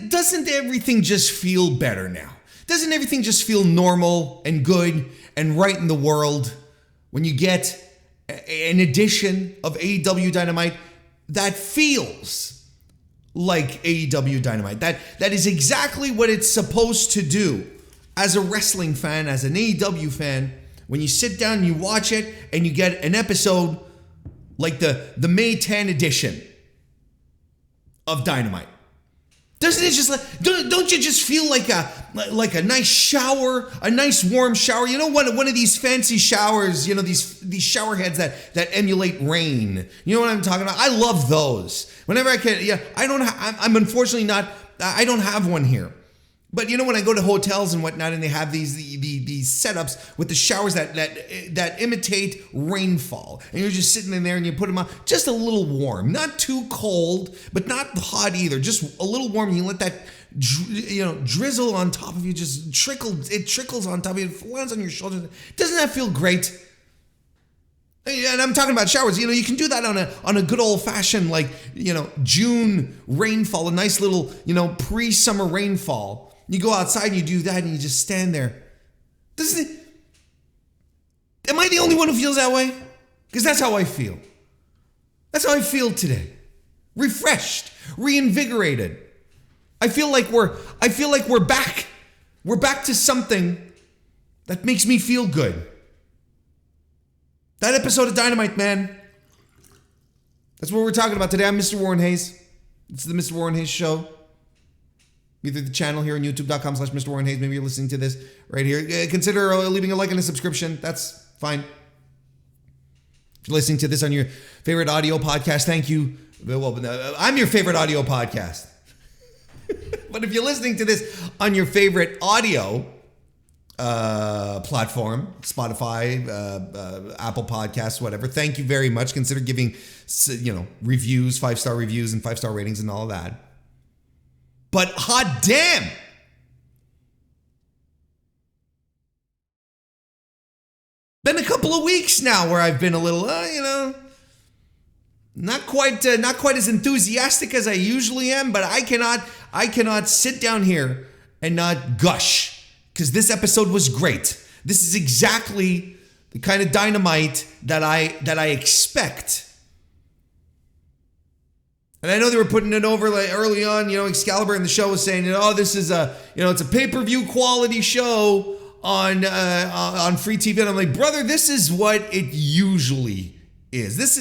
doesn't everything just feel better now? Doesn't everything just feel normal and good and right in the world when you get an edition of AEW Dynamite that feels like AEW Dynamite? That is exactly what it's supposed to do. As a wrestling fan, as an AEW fan, when you sit down and you watch it and you get an episode like the May 10 edition of Dynamite, doesn't it just don't you just feel like a nice shower, a nice warm shower? You know, one of these fancy showers, you know, these shower heads that emulate rain. You know what I'm talking about? I love those. Whenever I can, yeah, I'm unfortunately not. I don't have one here. But you know, when I go to hotels and whatnot, and they have these setups with the showers that imitate rainfall, and you're just sitting in there and you put them on, just a little warm, not too cold, but not hot either, just a little warm. And you let that drizzle on top of you, just trickles on top of you, it lands on your shoulders. Doesn't that feel great? And I'm talking about showers. You know, you can do that on a good old fashioned, June rainfall, a nice little, pre-summer rainfall. You go outside and you do that and you just stand there. Am I the only one who feels that way? Because that's how I feel. That's how I feel today. Refreshed, reinvigorated. I feel like we're back. We're back to something that makes me feel good. That episode of Dynamite, man. That's what we're talking about today. I'm Mr. Warren Hayes. It's the Mr. Warren Hayes Show. Either the channel here on youtube.com/Mr. Warren Hayes. Maybe you're listening to this right here. Consider leaving a like and a subscription. That's fine. If you're listening to this on your favorite audio podcast, thank you. Well, I'm your favorite audio podcast. But if you're listening to this on your favorite audio platform, Spotify, Apple Podcasts, whatever, thank you very much. Consider giving, reviews, 5-star reviews and 5-star ratings and all of that. But hot damn, been a couple of weeks now where I've been a little, not quite as enthusiastic as I usually am. But I cannot sit down here and not gush, because this episode was great. This is exactly the kind of Dynamite that I expect. And I know they were putting it over like early on, Excalibur in the show was saying, this is it's a pay-per-view quality show on free TV. And I'm like, brother, this is what it usually is. This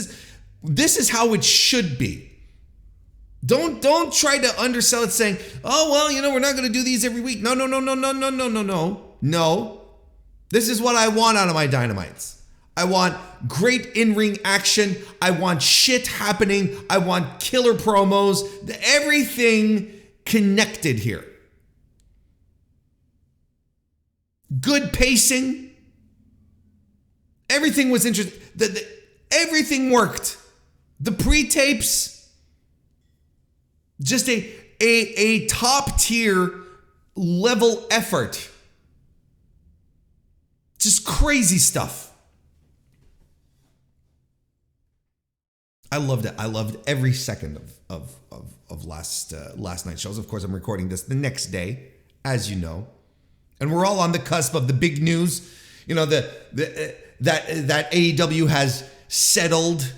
is how it should be. Don't try to undersell it saying, we're not going to do these every week. No. No. This is what I want out of my Dynamites. I want great in-ring action. I want shit happening. I want killer promos. Everything connected here. Good pacing. Everything was interesting. Everything worked. The pre-tapes, just a top-tier level effort. Just crazy stuff. I loved it. I loved every second of last night's shows. Of course, I'm recording this the next day, as you know, and we're all on the cusp of the big news. That AEW has settled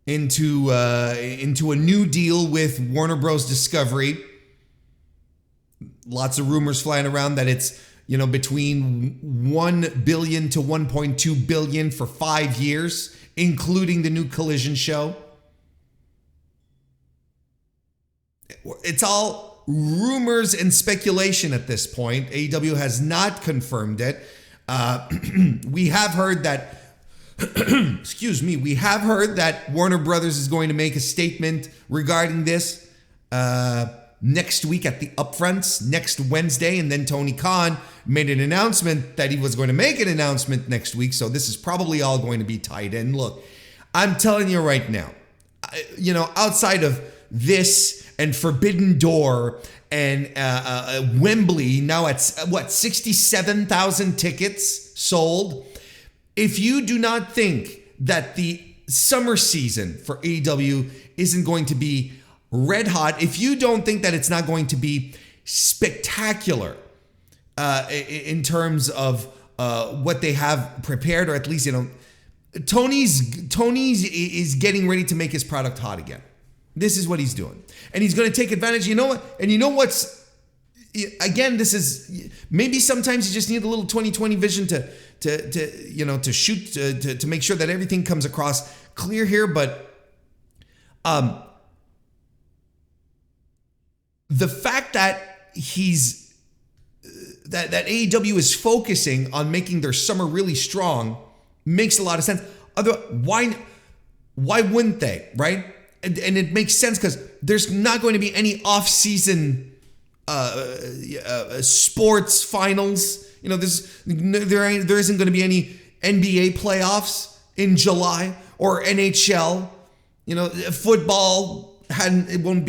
into a new deal with Warner Bros. Discovery. Lots of rumors flying around that it's between $1 billion to $1.2 billion for 5 years, including the new Collision show. It's all rumors and speculation at this point. AEW has not confirmed it. We have heard that, we have heard that Warner Brothers is going to make a statement regarding this next week at the Upfronts, next Wednesday. And then Tony Khan made an announcement that he was going to make an announcement next week. So this is probably all going to be tied in. Look, I'm telling you right now, outside of this and Forbidden Door and Wembley, now at 67,000 tickets sold. If you do not think that the summer season for AEW isn't going to be red hot, if you don't think that it's not going to be spectacular in terms of what they have prepared, or at least, Tony's is getting ready to make his product hot again. This is what he's doing. And he's going to take advantage. You know what? And you know what's, again, this is, maybe sometimes you just need a little 20/20 vision to shoot, to make sure that everything comes across clear here. But the fact that that AEW is focusing on making their summer really strong makes a lot of sense. Why wouldn't they, right? And it makes sense because there's not going to be any off-season sports finals. There isn't going to be any NBA playoffs in July or NHL. Football won't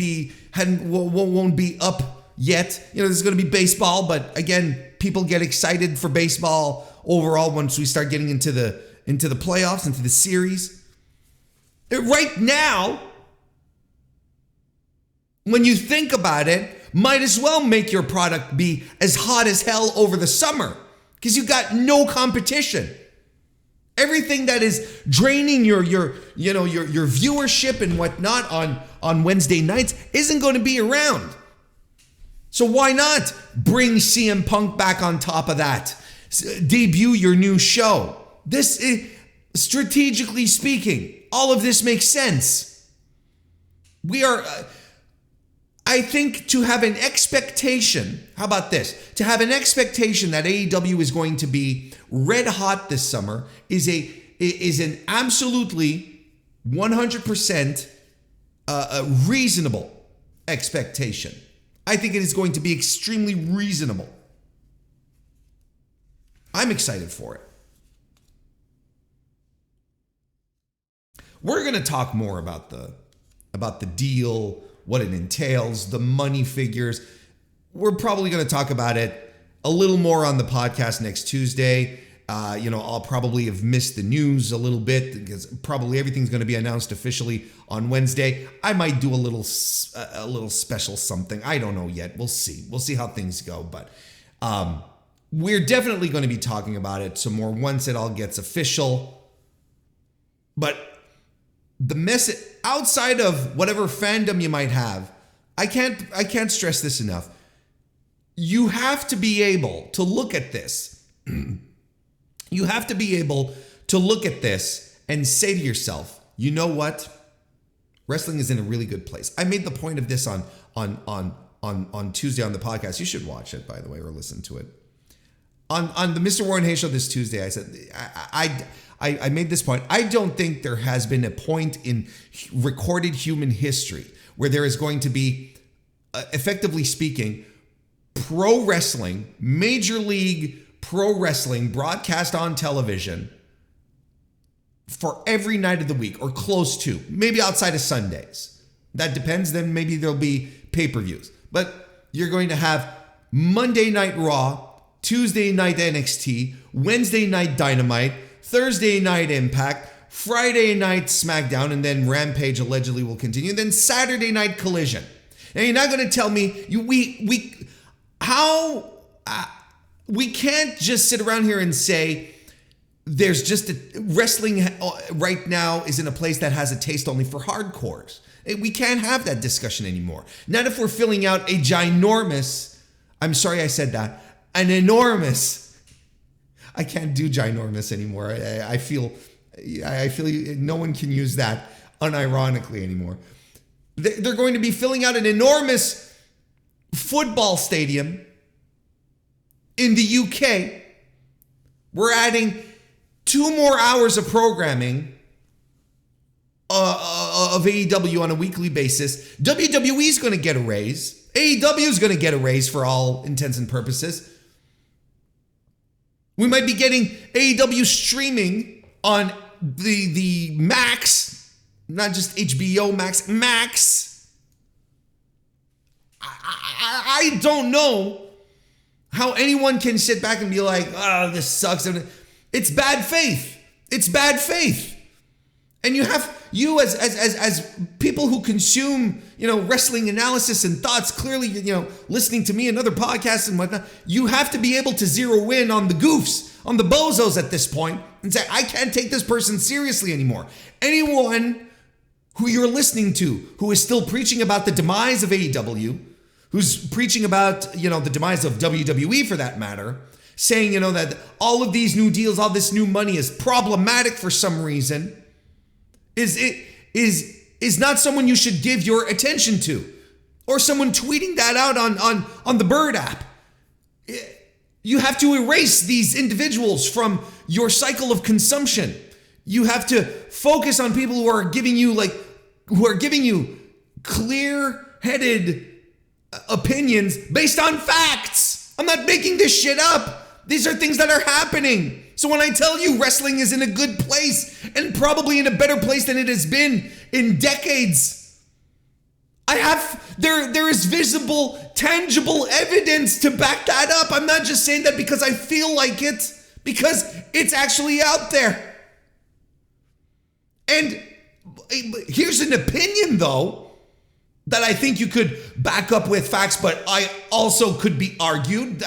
be up yet. There's going to be baseball, but again, people get excited for baseball overall once we start getting into the playoffs, into the series. Right now, when you think about it, might as well make your product be as hot as hell over the summer because you got no competition. Everything that is draining your viewership and whatnot on Wednesday nights isn't going to be around. So why not bring CM Punk back on top of that? Debut your new show. This is, strategically speaking, all of this makes sense. We are, I think, to have an expectation, how about this? To have an expectation that AEW is going to be red hot this summer is an absolutely 100% a reasonable expectation. I think it is going to be extremely reasonable. I'm excited for it. We're going to talk more about the deal, what it entails, the money figures. We're probably going to talk about it a little more on the podcast next Tuesday. I'll probably have missed the news a little bit because probably everything's going to be announced officially on Wednesday. I might do a little special something. I don't know yet. We'll see. We'll see how things go. But we're definitely going to be talking about it some more once it all gets official. But the message outside of whatever fandom you might have, I can't stress this enough. You have to be able to look at this. You have to be able to look at this and say to yourself, you know what? Wrestling is in a really good place. I made the point of this on Tuesday on the podcast. You should watch it, by the way, or listen to it. On the Mr. Warren Hayes show this Tuesday, I said, I made this point. I don't think there has been a point in recorded human history where there is going to be, effectively speaking, pro wrestling, major league pro wrestling broadcast on television for every night of the week or close to, maybe outside of Sundays. That depends. Then maybe there'll be pay-per-views. But you're going to have Monday Night Raw, Tuesday night NXT, Wednesday night Dynamite, Thursday night Impact, Friday night SmackDown, and then Rampage allegedly will continue. Then Saturday night Collision. Now you're not going to tell me we can't just sit around here and say there's just wrestling right now is in a place that has a taste only for hardcores. We can't have that discussion anymore. Not if we're filling out a ginormous, I'm sorry I said that, an enormous, I can't do ginormous anymore. I feel no one can use that unironically anymore. They're going to be filling out an enormous football stadium in the UK. We're adding 2 more hours of programming of AEW on a weekly basis. WWE is going to get a raise. AEW is going to get a raise for all intents and purposes. We might be getting AEW streaming on the Max, not just HBO Max, Max. I don't know how anyone can sit back and be like, oh, this sucks. It's bad faith. It's bad faith. And you as people who consume, wrestling analysis and thoughts, clearly, listening to me and other podcasts and whatnot, you have to be able to zero in on the goofs, on the bozos at this point and say, I can't take this person seriously anymore. Anyone who you're listening to who is still preaching about the demise of AEW, who's preaching about, the demise of WWE for that matter, saying, that all of these new deals, all this new money is problematic for some reason, is not someone you should give your attention to, or someone tweeting that out on the Bird app. You have to erase these individuals from your cycle of consumption. You have to focus on people who are giving you clear-headed opinions based on facts. I'm not making this shit up. These are things that are happening. So when I tell you wrestling is in a good place, and probably in a better place than it has been in decades, there is visible, tangible evidence to back that up. I'm not just saying that because I feel like it, because it's actually out there. And here's an opinion, though, that I think you could back up with facts, but I also could be argued.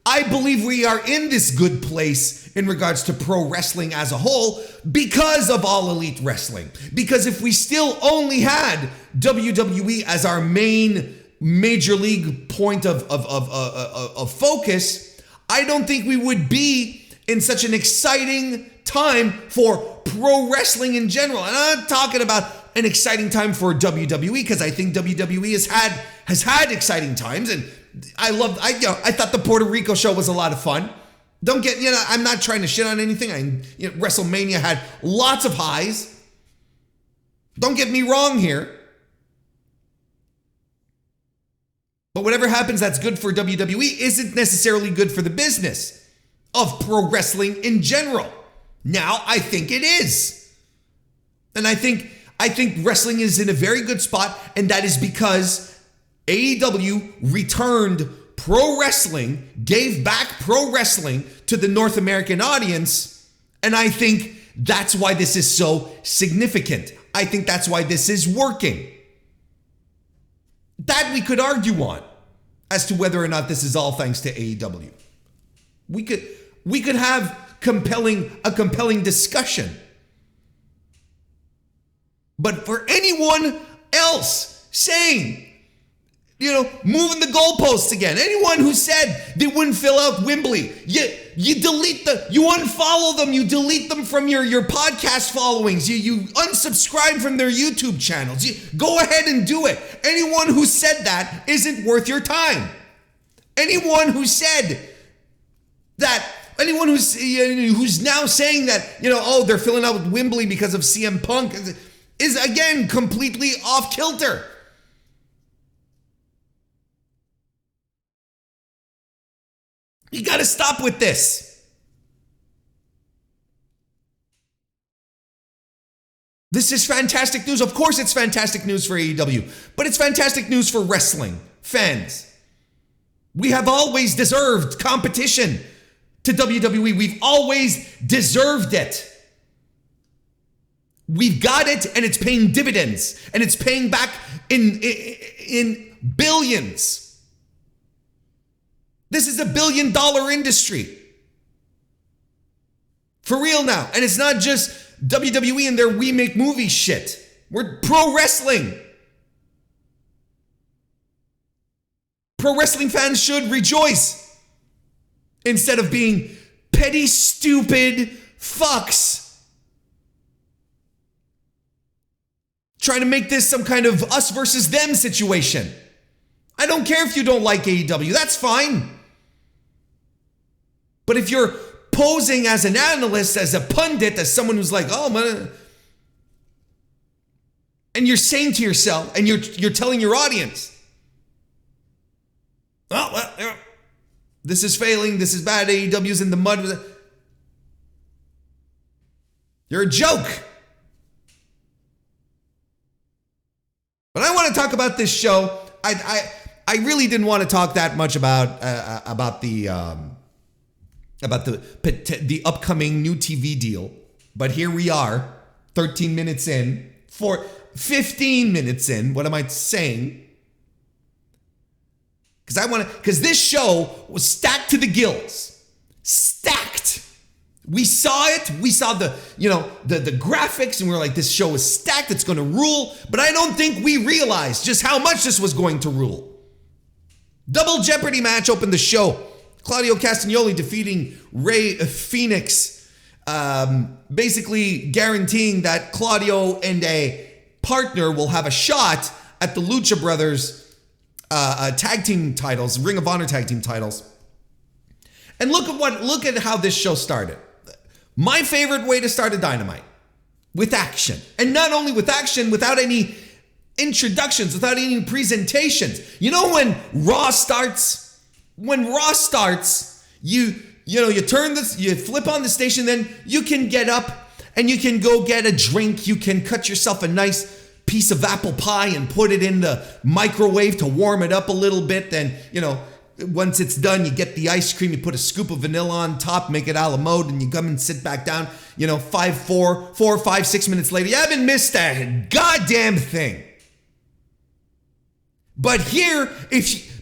I believe we are in this good place in regards to pro wrestling as a whole because of All Elite Wrestling. Because if we still only had WWE as our main major league point of focus, I don't think we would be in such an exciting time for pro wrestling in general. And I'm not talking about an exciting time for WWE, because I think WWE has had exciting times, and I thought the Puerto Rico show was a lot of fun. Don't get, I'm not trying to shit on anything. WrestleMania had lots of highs. Don't get me wrong here. But whatever happens that's good for WWE isn't necessarily good for the business of pro wrestling in general. Now, I think it is. And I think wrestling is in a very good spot, and that is because AEW returned pro wrestling, gave back pro wrestling to the North American audience, and I think that's why this is so significant. I think that's why this is working. That we could argue on as to whether or not this is all thanks to AEW. We could have a compelling discussion. But for anyone else saying, moving the goalposts again, anyone who said they wouldn't fill out Wembley, you delete you unfollow them, you delete them from your podcast followings, you unsubscribe from their YouTube channels. You go ahead and do it. Anyone who said that isn't worth your time. Anyone who said that, anyone who's now saying that, they're filling out Wembley because of CM Punk is again completely off kilter. You got to stop with this. This is fantastic news. Of course, it's fantastic news for AEW, but it's fantastic news for wrestling fans. We have always deserved competition to WWE. We've always deserved it. We've got it, and it's paying dividends, and it's paying back in billions. This is a $1 billion industry. For real now. And it's not just WWE and their we make movies shit. We're pro wrestling. Pro wrestling fans should rejoice instead of being petty, stupid fucks trying to make this some kind of us versus them situation. I don't care if you don't like AEW. That's fine. But if you're posing as an analyst, as a pundit, as someone who's like, oh, man, and you're saying to yourself, and you're telling your audience, oh, well, this is failing, this is bad, AEW's in the mud. You're a joke. But I want to talk about this show. I really didn't want to talk that much about the upcoming new TV deal, but here we are. 13 minutes in, 15 minutes in, what am I saying? Because this show was stacked to the gills. Stacked. We saw it. We saw the graphics, and we were like, this show is stacked. It's going to rule. But I don't think we realized just how much this was going to rule. Double Jeopardy match opened the show. Claudio Castagnoli defeating Rey Fenix, basically guaranteeing that Claudio and a partner will have a shot at the Lucha Brothers tag team titles, Ring of Honor tag team titles. And look at how this show started. My favorite way to start a Dynamite, with action. And not only with action, without any introductions, without any presentations. You know when Raw starts? When Raw starts, you turn this, you flip on the station, then you can get up and you can go get a drink. You can cut yourself a nice piece of apple pie and put it in the microwave to warm it up a little bit. Then, once it's done, you get the ice cream, you put a scoop of vanilla on top, make it a la mode, and you come and sit back down, 4 or 5, 6 minutes later. You haven't missed a goddamn thing. But here,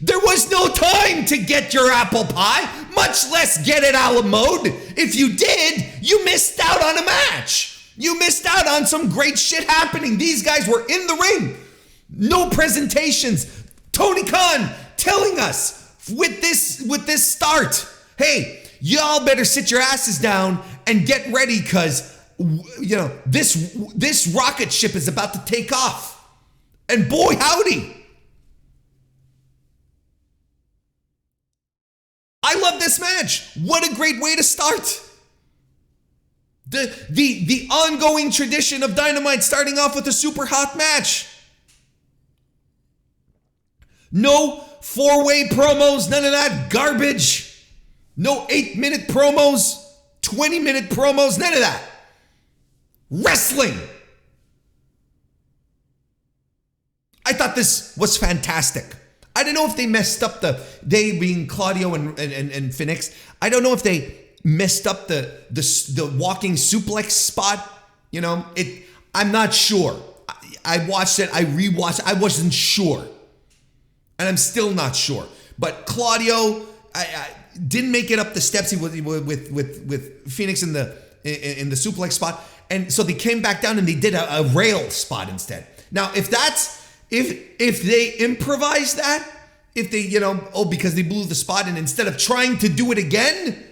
there was no time to get your apple pie, much less get it a la mode. If you did, you missed out on a match. You missed out on some great shit happening. These guys were in the ring. No presentations. Tony Khan telling us with this start, hey, y'all better sit your asses down and get ready, because this rocket ship is about to take off. And boy, howdy. I love this match. What a great way to start. The ongoing tradition of Dynamite starting off with a super hot match. No 4-way promos, none of that garbage. No 8-minute promos, 20-minute promos, none of that. Wrestling. I thought this was fantastic. I don't know if they messed up they being Claudio and Phoenix. I don't know if they messed up the walking suplex spot. I'm not sure. I watched it. I rewatched. I wasn't sure, and I'm still not sure. But Claudio, I didn't make it up the steps. He was with Phoenix in the suplex spot, and so they came back down and they did a rail spot instead. Now, if they improvise that, if they because they blew the spot, and instead of trying to do it again.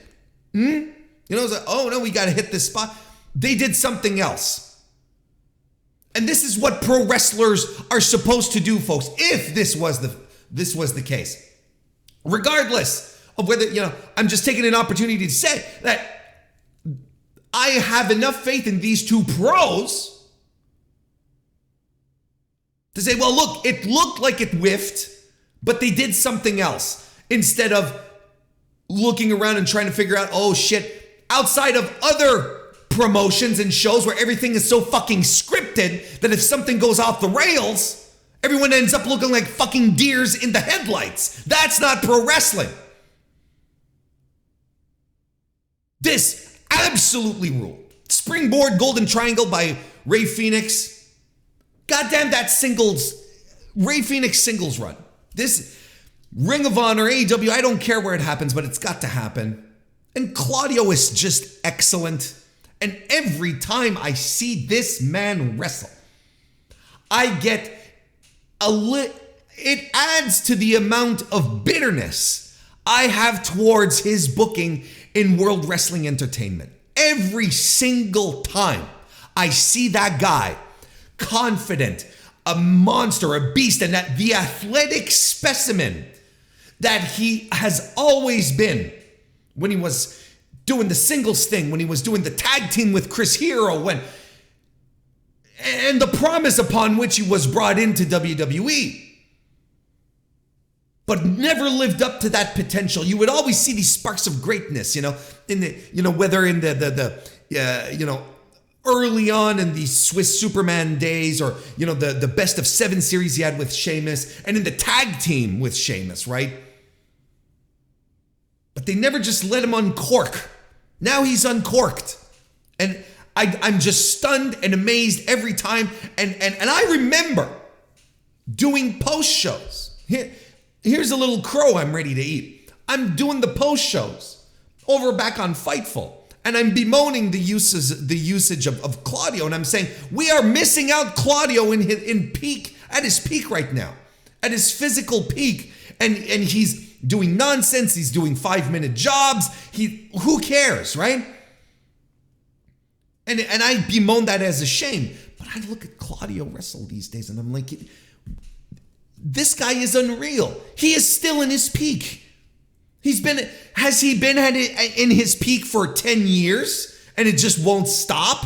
It's like, oh no, we got to hit this spot. They did something else. And this is what pro wrestlers are supposed to do, folks, if this was the case. Regardless of whether, I'm just taking an opportunity to say that I have enough faith in these two pros to say, well, look, it looked like it whiffed, but they did something else instead of looking around and trying to figure out, oh shit, outside of other promotions and shows where everything is so fucking scripted that if something goes off the rails, everyone ends up looking like fucking deers in the headlights. That's not pro wrestling. This absolutely ruled. Springboard Golden Triangle by Rey Fenix. Goddamn that Rey Fenix singles run. This Ring of Honor, AEW, I don't care where it happens, but it's got to happen. And Claudio is just excellent. And every time I see this man wrestle, I get it adds to the amount of bitterness I have towards his booking in World Wrestling Entertainment. Every single time I see that guy, confident, a monster, a beast, and that the athletic specimen that he has always been when he was doing the singles thing, when he was doing the tag team with Chris Hero, and the promise upon which he was brought into WWE, but never lived up to that potential. You would always see these sparks of greatness, whether in the early on in the Swiss Superman days, or the best of 7 series he had with Sheamus, and in the tag team with Sheamus, right? But they never just let him uncork. Now he's uncorked. And I'm just stunned and amazed every time. And I remember doing post shows. Here's a little crow I'm ready to eat. I'm doing the post shows over back on Fightful. And I'm bemoaning the usage of Claudio. And I'm saying, we are missing out Claudio at his peak right now. At his physical peak. And he's doing nonsense. He's doing 5-minute jobs. Who cares, right? And I bemoan that as a shame. But I look at Claudio wrestle these days and I'm like, this guy is unreal. He is still in his peak. Has he been in his peak for 10 years and it just won't stop?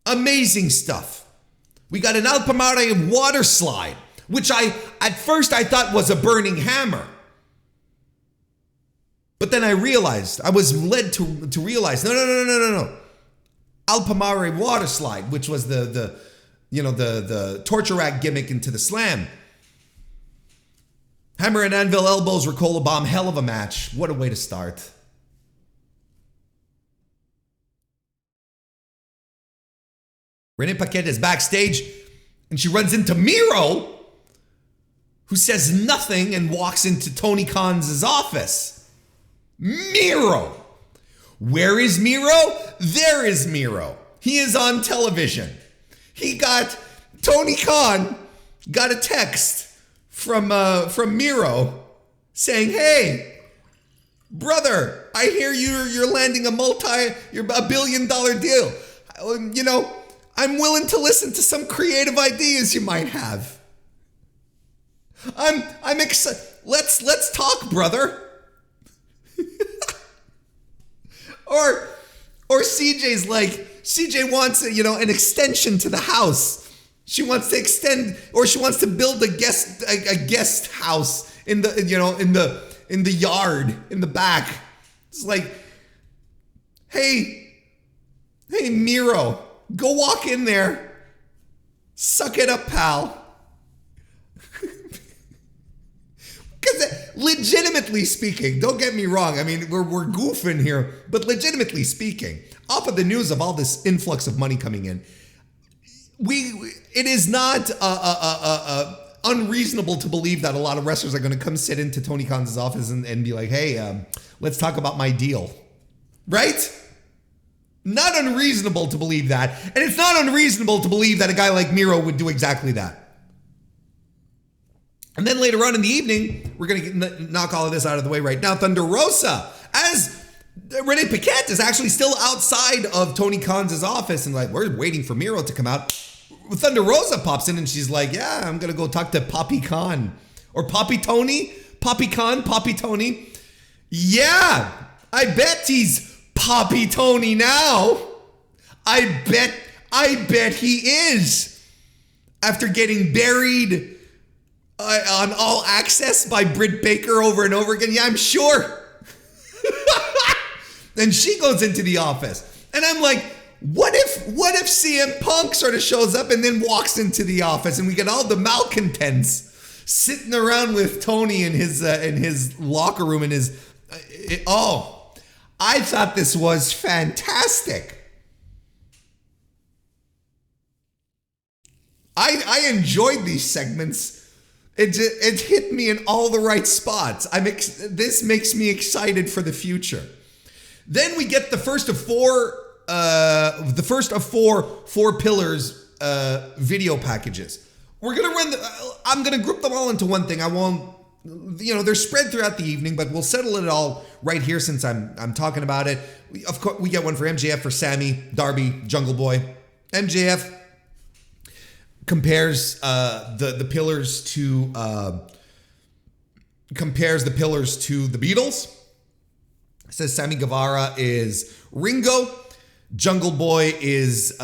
Amazing stuff. We got an Alpamare water slide, which at first I thought was a burning hammer. But then I was led to realize, no. Alpamare water slide, which was the torture rack gimmick into the slam. Hammer and anvil elbows, Ricola bomb, hell of a match. What a way to start. Renee Paquette is backstage and she runs into Miro, who says nothing and walks into Tony Khan's office. Miro. Where is Miro? There is Miro. He is on television. Tony Khan got a text from Miro saying, "Hey, brother, I hear you're landing a $1 billion deal. I'm willing to listen to some creative ideas you might have. I'm excited. Let's talk, brother." Or CJ wants an extension to the house. She wants to extend, or she wants to build a guest house in the yard in the back. It's like, hey Miro, go walk in there, suck it up, pal. Because legitimately speaking, don't get me wrong. I mean, we're goofing here, but legitimately speaking, off of the news of all this influx of money coming in, it is not unreasonable to believe that a lot of wrestlers are going to come sit into Tony Khan's office and be like, "Hey, let's talk about my deal," right? Not unreasonable to believe that, and it's not unreasonable to believe that a guy like Miro would do exactly that. And then later on in the evening, we're going to knock all of this out of the way right now. Thunder Rosa, as Renee Paquette is actually still outside of Tony Khan's office, and we're waiting for Miro to come out. Thunder Rosa pops in and she's like, "Yeah, I'm going to go talk to Poppy Khan." Or Poppy Tony? Poppy Khan? Poppy Tony? Yeah, I bet he's Poppy Tony now. I bet he is. After getting buried on All Access by Britt Baker over and over again. Yeah, I'm sure. Then she goes into the office. And I'm like, what if CM Punk sort of shows up and then walks into the office and we get all the malcontents sitting around with Tony in his locker room and I thought this was fantastic. I enjoyed these segments. It hit me in all the right spots. This makes me excited for the future. Then we get the first of four pillars video packages. I'm gonna group them all into one thing. I won't, they're spread throughout the evening, but we'll settle it all right here since I'm talking about it. Of course, we get one for MJF, for Sammy, Darby, Jungle Boy. MJF compares the pillars to the Beatles. It says Sammy Guevara is Ringo, Jungle Boy is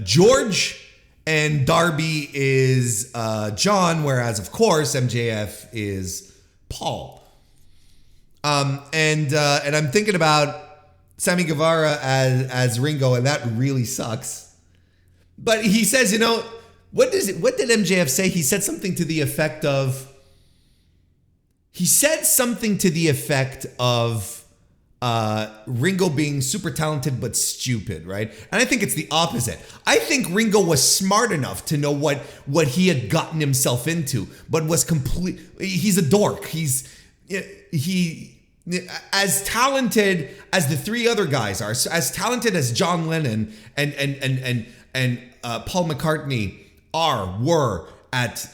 George, and Darby is John, whereas of course MJF is Paul. And I'm thinking about Sammy Guevara as Ringo, and that really sucks. But he says, what did MJF say? He said something to the effect of, Ringo being super talented but stupid, right? And I think it's the opposite. I think Ringo was smart enough to know what he had gotten himself into, but was he's a dork. He as talented as the three other guys are, as talented as John Lennon and Paul McCartney were at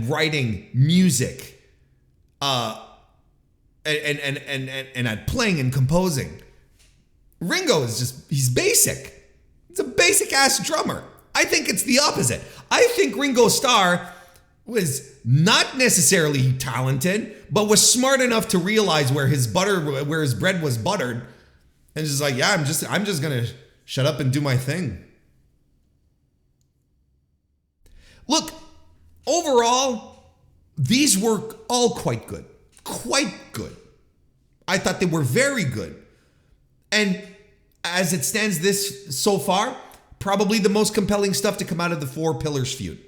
writing music, and at playing and composing. Ringo he's basic. He's a basic ass drummer. I think it's the opposite. I think Ringo Starr was not necessarily talented, but was smart enough to realize where his bread was buttered, and just like, yeah, I'm just gonna shut up and do my thing. Look, overall, these were all quite good. Quite good. I thought they were very good. And as it stands so far, probably the most compelling stuff to come out of the Four Pillars feud,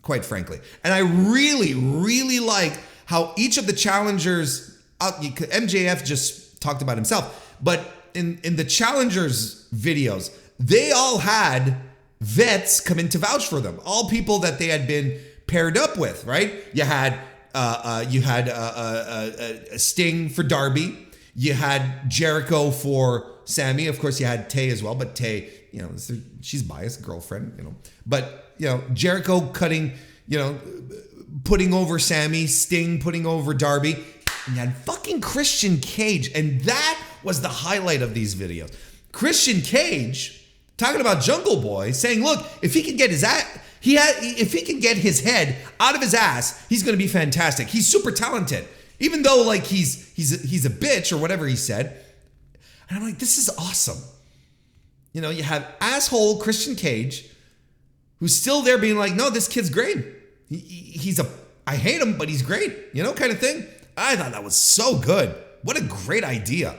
quite frankly. And I really, really like how each of the challengers, MJF just talked about himself, but in the challengers videos, they all had vets come in to vouch for them. All people that they had been paired up with, right? You had Sting for Darby. You had Jericho for Sammy. Of course, you had Tay as well, but Tay, she's biased, girlfriend, But, Jericho putting over Sammy, Sting putting over Darby. And you had fucking Christian Cage. And that was the highlight of these videos. Christian Cage, talking about Jungle Boy, saying, look, if he can get his if he can get his head out of his ass, he's going to be fantastic. He's super talented, even though like he's a bitch or whatever he said. And I'm like, this is awesome. You have asshole Christian Cage, who's still there being like, no, this kid's great. I hate him, but he's great. Kind of thing. I thought that was so good. What a great idea.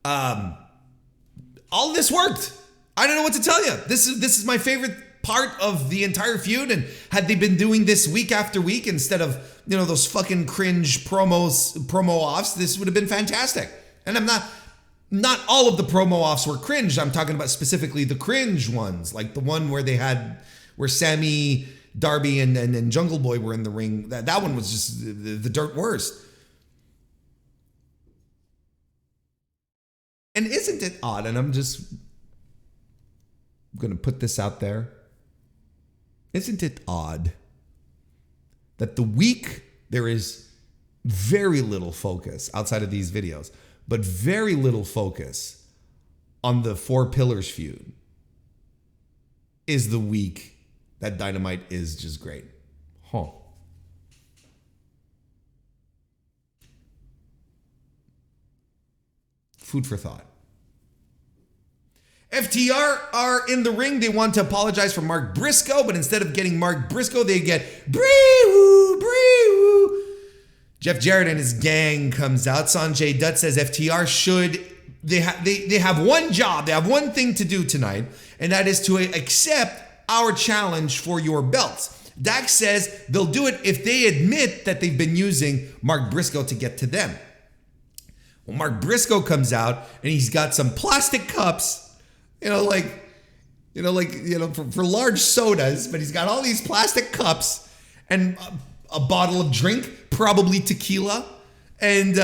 All this worked. I don't know what to tell you. This is my favorite part of the entire feud. And had they been doing this week after week instead of those fucking cringe promo offs, this would have been fantastic. And I'm not all of the promo offs were cringe. I'm talking about specifically the cringe ones, like the one where Sammy, Darby, and Jungle Boy were in the ring. That one was just the dirt worst. And isn't it odd? And I'm just going to put this out there. Isn't it odd that the week there is very little focus outside of these videos, but very little focus on the Four Pillars feud is the week that Dynamite is just great. Huh. Food for thought. FTR are in the ring. They want to apologize for Mark Briscoe, but instead of getting Mark Briscoe, they get Bree-woo, Bree-woo. Jeff Jarrett and his gang comes out. Sanjay Dutt says FTR should, they have one job, they have one thing to do tonight, and that is to accept our challenge for your belts. Dax says they'll do it if they admit that they've been using Mark Briscoe to get to them. Well, Mark Briscoe comes out and he's got some plastic cups, for large sodas, but he's got all these plastic cups and a bottle of drink, probably tequila, and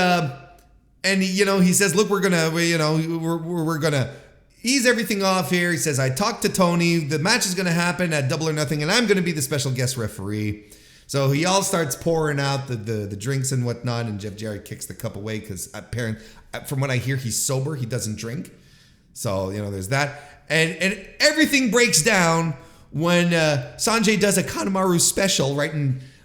he says, look, we're gonna ease everything off here. He says, I talked to Tony, the match is gonna happen at Double or Nothing, and I'm gonna be the special guest referee. So he all starts pouring out the drinks and whatnot, and Jeff Jarrett kicks the cup away because apparently, from what I hear, he's sober. He doesn't drink. So, there's that. And everything breaks down when Sanjay does a Kanemaru special right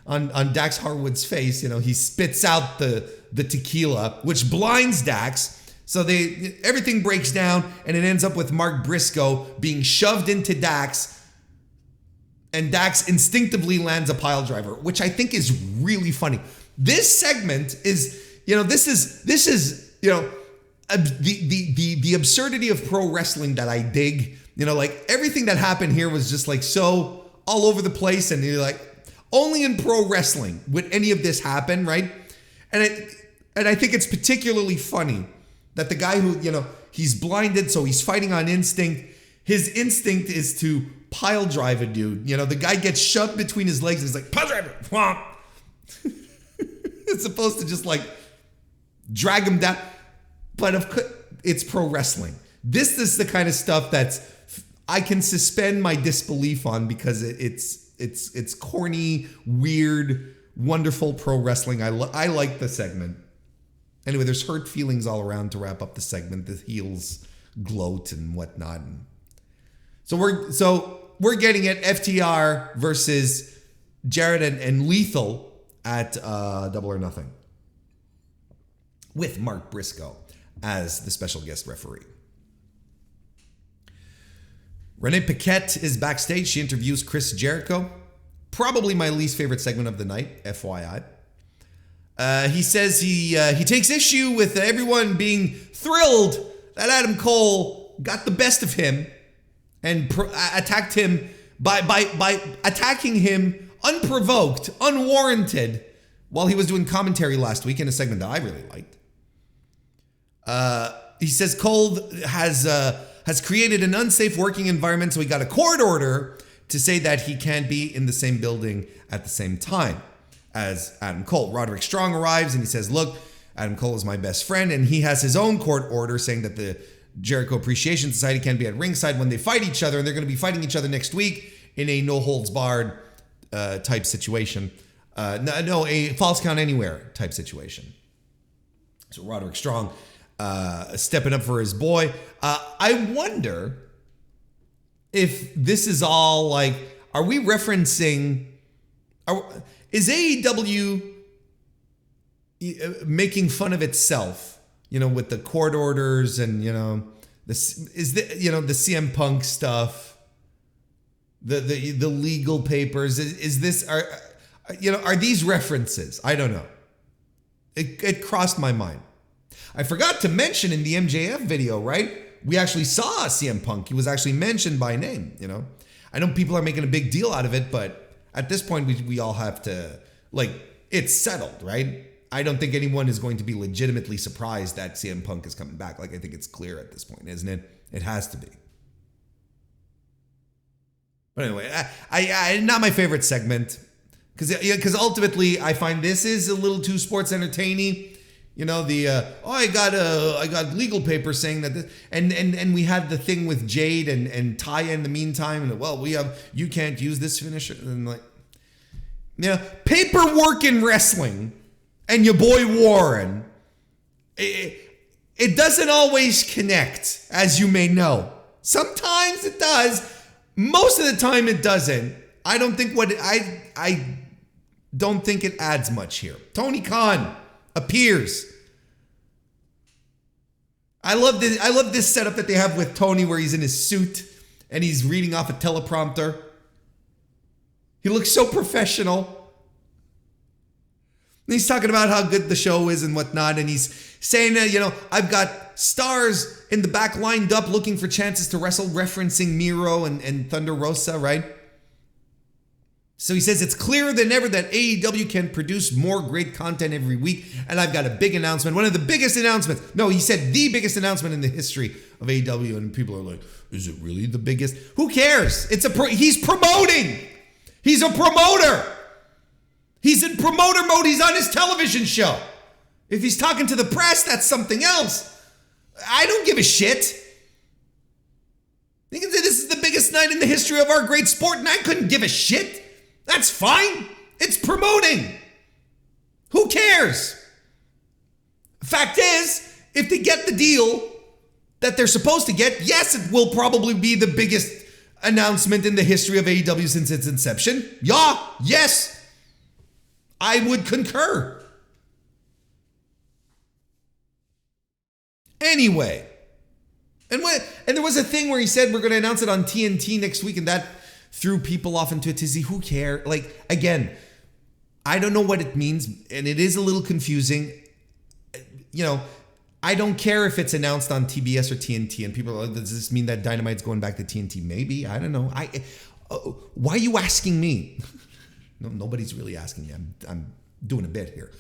on Dax Harwood's face. He spits out the tequila, which blinds Dax. So everything breaks down, and it ends up with Mark Briscoe being shoved into Dax. And Dax instinctively lands a pile driver, which I think is really funny. This segment is, this is the absurdity of pro wrestling that I dig. Everything that happened here was just like so all over the place, and you're like, only in pro wrestling would any of this happen, right? And I think it's particularly funny that the guy who, he's blinded, so he's fighting on instinct. His instinct is to pile drive a dude. The guy gets shoved between his legs and he's like, pile driver, whomp. It's supposed to just like drag him down. But of course, it's pro wrestling. This is the kind of stuff I can suspend my disbelief on because it's corny, weird, wonderful pro wrestling. I like the segment. Anyway, there's hurt feelings all around to wrap up the segment. The heels gloat and whatnot. So we're getting it, FTR versus Jarrett and Lethal at Double or Nothing with Mark Briscoe as the special guest referee. Renee Paquette is backstage. She interviews Chris Jericho. Probably my least favorite segment of the night, FYI. He says he takes issue with everyone being thrilled that Adam Cole got the best of him and attacked him by attacking him unprovoked, unwarranted, while he was doing commentary last week in a segment that I really liked. He says Cole has created an unsafe working environment, so he got a court order to say that he can't be in the same building at the same time as Adam Cole. Roderick Strong arrives and he says, look, Adam Cole is my best friend, and he has his own court order saying that the Jericho Appreciation Society can't be at ringside when they fight each other, and they're going to be fighting each other next week in a no-holds-barred type situation. A false count anywhere type situation. So Roderick Strong stepping up for his boy. I wonder if this is all like, are we referencing, is AEW making fun of itself, with the court orders and, the CM Punk stuff, the legal papers, are these references? I don't know. It crossed my mind. I forgot to mention in the MJF video, right? We actually saw CM Punk. He was actually mentioned by name, I know people are making a big deal out of it, but at this point, we all have to, it's settled, right? I don't think anyone is going to be legitimately surprised that CM Punk is coming back. I think it's clear at this point, isn't it? It has to be. But anyway, I not my favorite segment, because ultimately I find this is a little too sports entertaining. I got legal papers saying that this, and we had the thing with Jade and Taya in the meantime, and you can't use this finisher, and paperwork in wrestling, and your boy Warren, it doesn't always connect, as you may know. Sometimes it does. Most of the time it doesn't. I don't think I don't think it adds much here. Tony Khan appears. I love this setup that they have with Tony, where he's in his suit and he's reading off a teleprompter. He looks so professional. And he's talking about how good the show is and whatnot, and he's saying, I've got stars in the back lined up looking for chances to wrestle, referencing Miro and Thunder Rosa, right? So he says it's clearer than ever that AEW can produce more great content every week, and I've got a big announcement, one of the biggest announcements. No, he said the biggest announcement in the history of AEW, and people are like, is it really the biggest? Who cares? He's promoting. He's a promoter. He's in promoter mode. He's on his television show. If he's talking to the press, that's something else. I don't give a shit. They can say this is the biggest night in the history of our great sport, and I couldn't give a shit. That's fine. It's promoting. Who cares? Fact is, if they get the deal that they're supposed to get, yes, it will probably be the biggest announcement in the history of AEW since its inception. Yeah, yes. I would concur. Anyway, and there was a thing where he said we're going to announce it on TNT next week, and that threw people off into a tizzy. Who cares? Again, I don't know what it means, and it is a little confusing. I don't care if it's announced on TBS or TNT, and people are like, does this mean that Dynamite's going back to TNT? Maybe. I don't know. Why are you asking me? No, nobody's really asking me. I'm doing a bit here.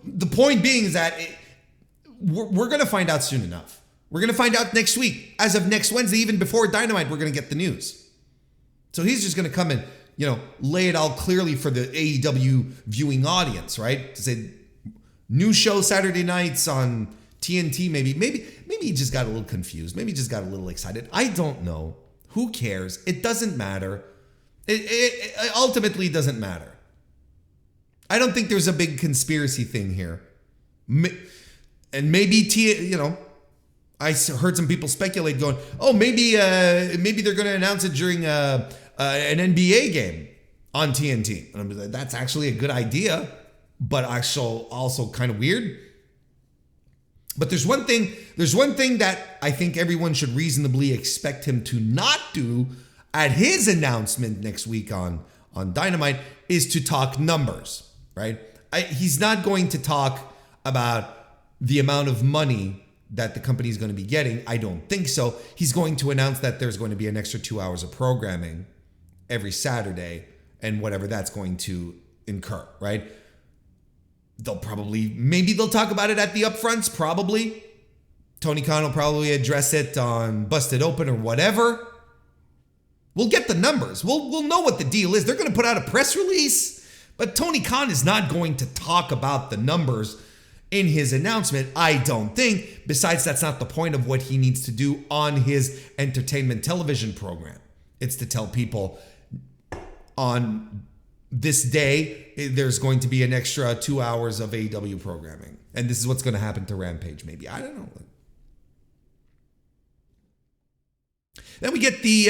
The point being is that we're going to find out soon enough. We're going to find out next week. As of next Wednesday, even before Dynamite, we're going to get the news. So he's just going to come and, lay it out clearly for the AEW viewing audience, right? To say, new show Saturday nights on TNT, maybe he just got a little confused. Maybe he just got a little excited. I don't know. Who cares? It doesn't matter. It ultimately doesn't matter. I don't think there's a big conspiracy thing here. And maybe, I heard some people speculate going, oh, maybe they're going to announce it during an NBA game on TNT. And I'm like, that's actually a good idea, but also kind of weird. But there's one thing that I think everyone should reasonably expect him to not do at his announcement next week on Dynamite is to talk numbers, right? He's not going to talk about the amount of money that the company is going to be getting. I don't think so. He's going to announce that there's going to be an extra 2 hours of programming every Saturday and whatever that's going to incur, right? Maybe they'll talk about it at the upfronts, probably. Tony Khan will probably address it on Busted Open or whatever. We'll get the numbers. We'll know what the deal is. They're going to put out a press release, but Tony Khan is not going to talk about the numbers in his announcement, I don't think. Besides, that's not the point of what he needs to do on his entertainment television program. It's to tell people on this day, there's going to be an extra 2 hours of AEW programming. And this is what's going to happen to Rampage, maybe. I don't know. Then we get the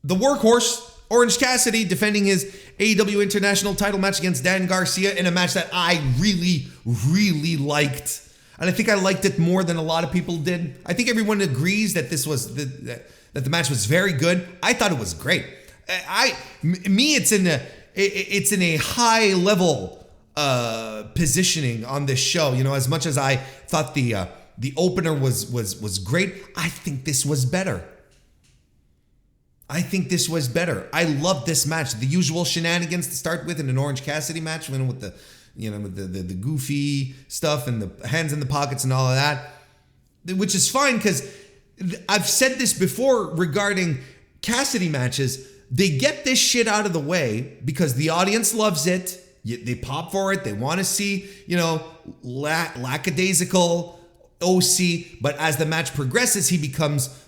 workhorse, Orange Cassidy, defending his AEW International title match against Dan Garcia in a match that I really, really liked. And I think I liked it more than a lot of people did. I think everyone agrees that that the match was very good. I thought it was great. It's in a high level positioning on this show. As much as I thought the opener was great, I think this was better. I loved this match. The usual shenanigans to start with in an Orange Cassidy match, with the goofy stuff and the hands in the pockets and all of that, which is fine because I've said this before regarding Cassidy matches. They get this shit out of the way because the audience loves it. They pop for it. They want to see, lackadaisical OC. But as the match progresses, he becomes,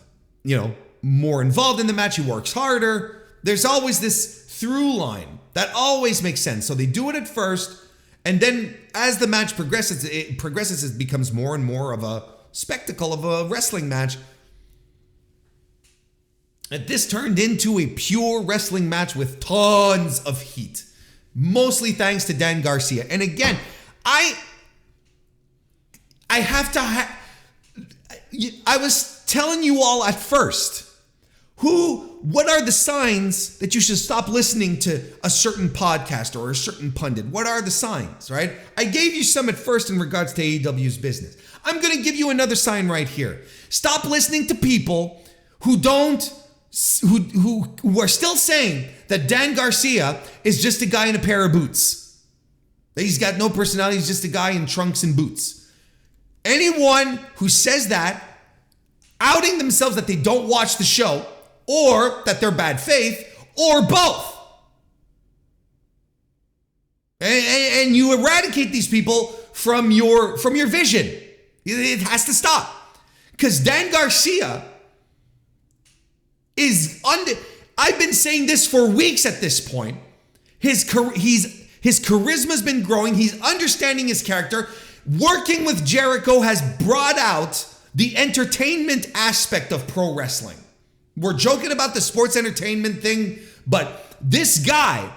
more involved in the match. He works harder. There's always this through line that always makes sense. So they do it at first. And then as the match progresses, it becomes more and more of a spectacle of a wrestling match. And this turned into a pure wrestling match with tons of heat, mostly thanks to Dan Garcia. And again, I was telling you all at first, what are the signs that you should stop listening to a certain podcast or a certain pundit? What are the signs, right? I gave you some at first in regards to AEW's business. I'm going to give you another sign right here. Stop listening to people who are still saying that Dan Garcia is just a guy in a pair of boots. That he's got no personality, he's just a guy in trunks and boots. Anyone who says that, outing themselves that they don't watch the show, or that they're bad faith, or both. And you eradicate these people from your vision. It has to stop. Because Dan Garcia I've been saying this for weeks at this point. His charisma's been growing. He's understanding his character. Working with Jericho has brought out the entertainment aspect of pro wrestling. We're joking about the sports entertainment thing, but this guy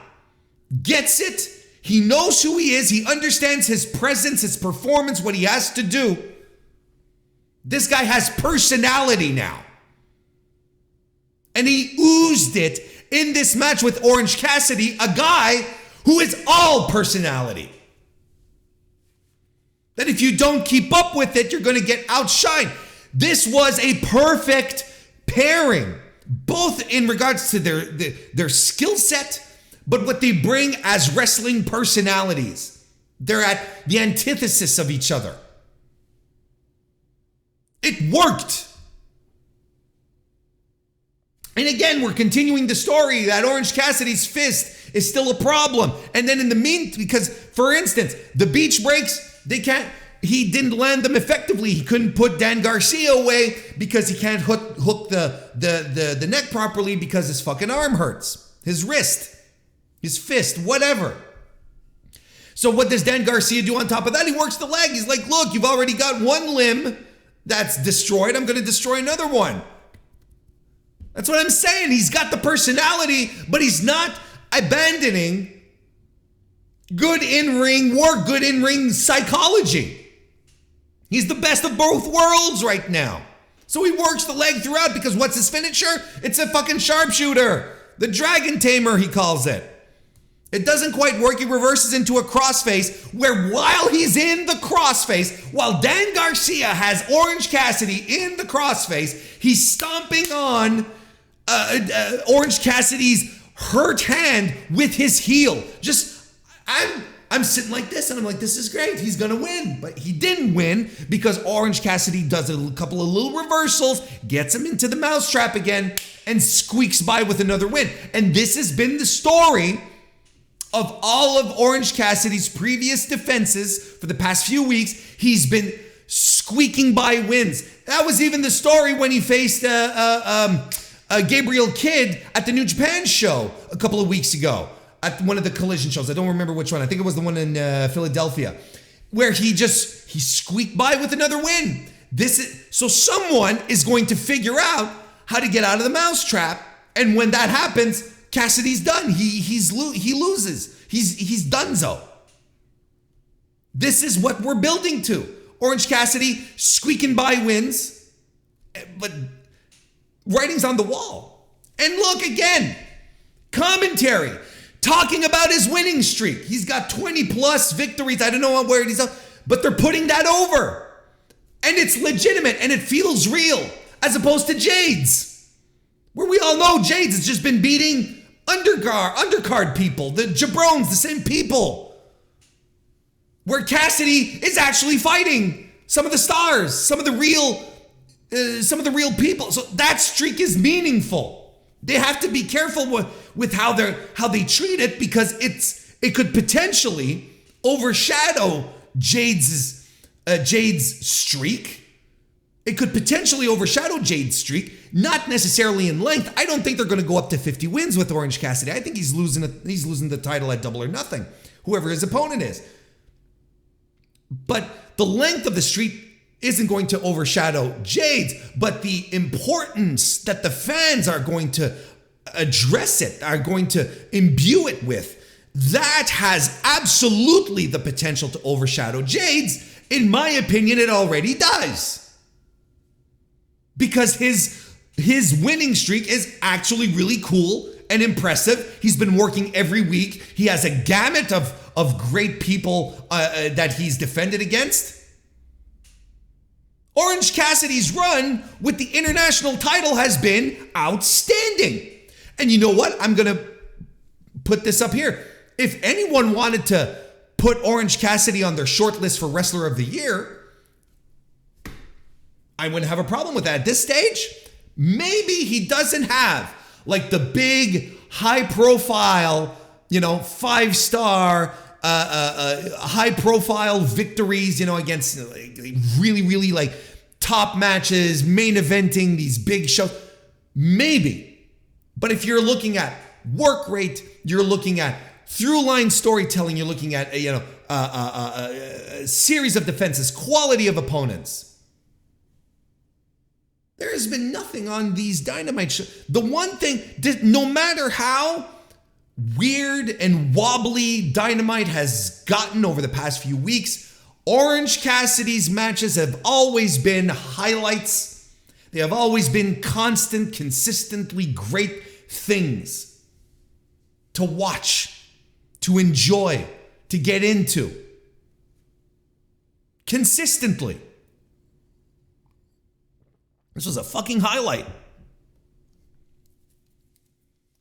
gets it. He knows who he is. He understands his presence, his performance, what he has to do. This guy has personality now. And he oozed it in this match with Orange Cassidy, a guy who is all personality. That if you don't keep up with it, you're going to get outshined. This was a perfect pairing, both in regards to their skill set, but what they bring as wrestling personalities. They're at the antithesis of each other. It worked. And again, we're continuing the story that Orange Cassidy's fist is still a problem. And then in the meantime, because for instance, the beach breaks, he didn't land them effectively. He couldn't put Dan Garcia away because he can't hook the neck properly because his fucking arm hurts. His wrist, his fist, whatever. So what does Dan Garcia do on top of that? He works the leg. He's like, look, you've already got one limb that's destroyed. I'm going to destroy another one. That's what I'm saying. He's got the personality, but he's not abandoning good in-ring work, good in-ring psychology. He's the best of both worlds right now. So he works the leg throughout because what's his finisher? It's a fucking sharpshooter. The Dragon Tamer, he calls it. It doesn't quite work. He reverses into a crossface where while he's in the crossface, while Dan Garcia has Orange Cassidy in the crossface, he's stomping on Orange Cassidy's hurt hand with his heel. I'm sitting like this and I'm like, this is great. He's going to win. But he didn't win because Orange Cassidy does a couple of little reversals, gets him into the mousetrap again, and squeaks by with another win. And this has been the story of all of Orange Cassidy's previous defenses for the past few weeks. He's been squeaking by wins. That was even the story when he faced Gabriel Kidd at the New Japan show a couple of weeks ago at one of the Collision shows. I don't remember which one. I think it was the one in Philadelphia, where he squeaked by with another win. So someone is going to figure out how to get out of the mousetrap, and when that happens, Cassidy's done. He loses. He's donezo. This is what we're building to. Orange Cassidy squeaking by wins, but writing's on the wall. And look again, commentary talking about his winning streak. He's got 20 plus victories. I don't know where he's up, but they're putting that over. And it's legitimate and it feels real, as opposed to Jade's, where we all know Jade's has just been beating undercard people, the jabrones, the same people. Where Cassidy is actually fighting some of the stars, some of the real people. So that streak is meaningful. They have to be careful with how they treat it, because it could potentially overshadow Jade's streak. It could potentially overshadow Jade's streak, not necessarily in length. I don't think they're going to go up to 50 wins with Orange Cassidy. I think he's losing the title at Double or Nothing, whoever his opponent is. But the length of the streak isn't going to overshadow Jade's, but the importance that the fans are going to address it, are going to imbue it with, that has absolutely the potential to overshadow Jade's. In my opinion, it already does. Because his winning streak is actually really cool and impressive. He's been working every week. He has a gamut of great people that he's defended against. Orange Cassidy's run with the international title has been outstanding. And you know what? I'm going to put this up here. If anyone wanted to put Orange Cassidy on their short list for Wrestler of the Year, I wouldn't have a problem with that. At this stage, maybe he doesn't have like the big high profile, 5-star, high profile victories, against really, really like top matches, main eventing, these big shows. Maybe. But if you're looking at work rate, you're looking at through line storytelling, you're looking at, a series of defenses, quality of opponents. There has been nothing on these Dynamite shows. The one thing, no matter how weird and wobbly Dynamite has gotten over the past few weeks, Orange Cassidy's matches have always been highlights. They have always been constant, consistently great things to watch, to enjoy, to get into. Consistently. This was a fucking highlight.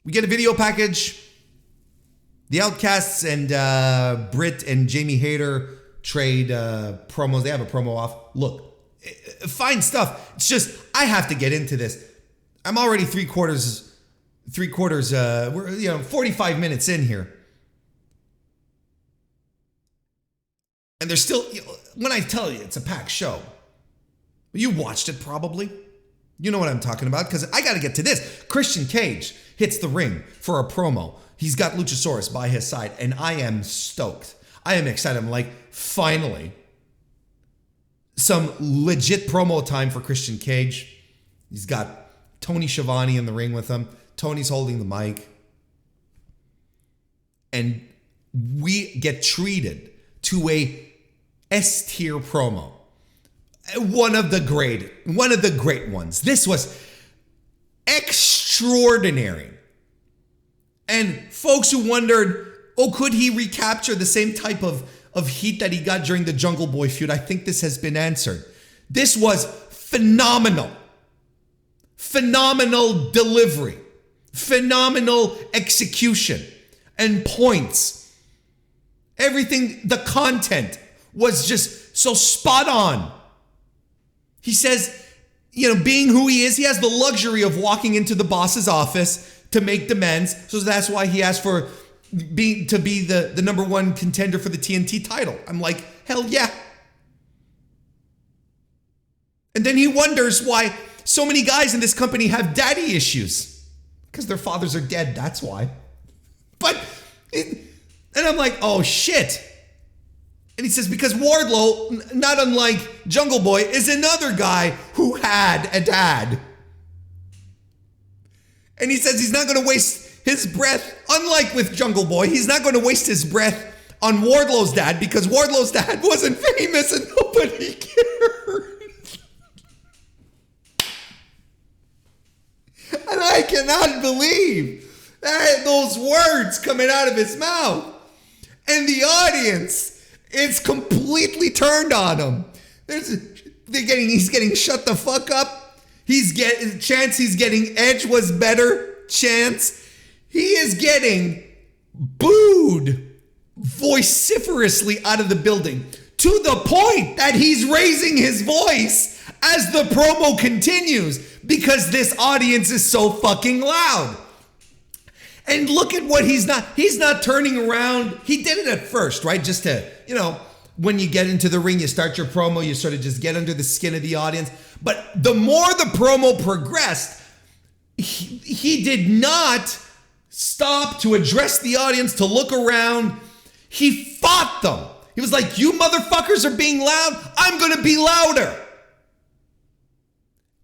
We get a video package. The Outcasts and Britt and Jamie Hayter trade promos. They have a promo off. Look, fine stuff. It's just, I have to get into this. I'm already three quarters, we're 45 minutes in here. And there's still, when I tell you it's a packed show, you watched it probably. You know what I'm talking about, because I got to get to this. Christian Cage hits the ring for a promo. He's got Luchasaurus by his side, and I am stoked. I am excited. I'm like, finally, some legit promo time for Christian Cage. He's got Tony Schiavone in the ring with him. Tony's holding the mic. And we get treated to a S-tier promo. One of the great ones. This was extraordinary. And folks who wondered, could he recapture the same type of heat that he got during the Jungle Boy feud? I think this has been answered. This was phenomenal. Phenomenal delivery. Phenomenal execution and points. Everything, the content was just so spot on. He says, being who he is, he has the luxury of walking into the boss's office to make demands. So that's why he asked for to be the number one contender for the TNT title. I'm like, hell yeah. And then he wonders why so many guys in this company have daddy issues. Because their fathers are dead, that's why. And I'm like, oh shit. And he says, because Wardlow, not unlike Jungle Boy, is another guy who had a dad. And he says he's not going to waste his breath, unlike with Jungle Boy, he's not going to waste his breath on Wardlow's dad because Wardlow's dad wasn't famous and nobody cared. And I cannot believe those words coming out of his mouth. And the audience, it's completely turned on him. He's getting shut the fuck up. He's getting Edge was better chance. He is getting booed vociferously out of the building to the point that he's raising his voice as the promo continues because this audience is so fucking loud. And look at what he's not turning around. He did it at first, right? Just to, when you get into the ring, you start your promo, you sort of just get under the skin of the audience. But the more the promo progressed, he did not stop to address the audience, to look around. He fought them. He was like, you motherfuckers are being loud. I'm going to be louder.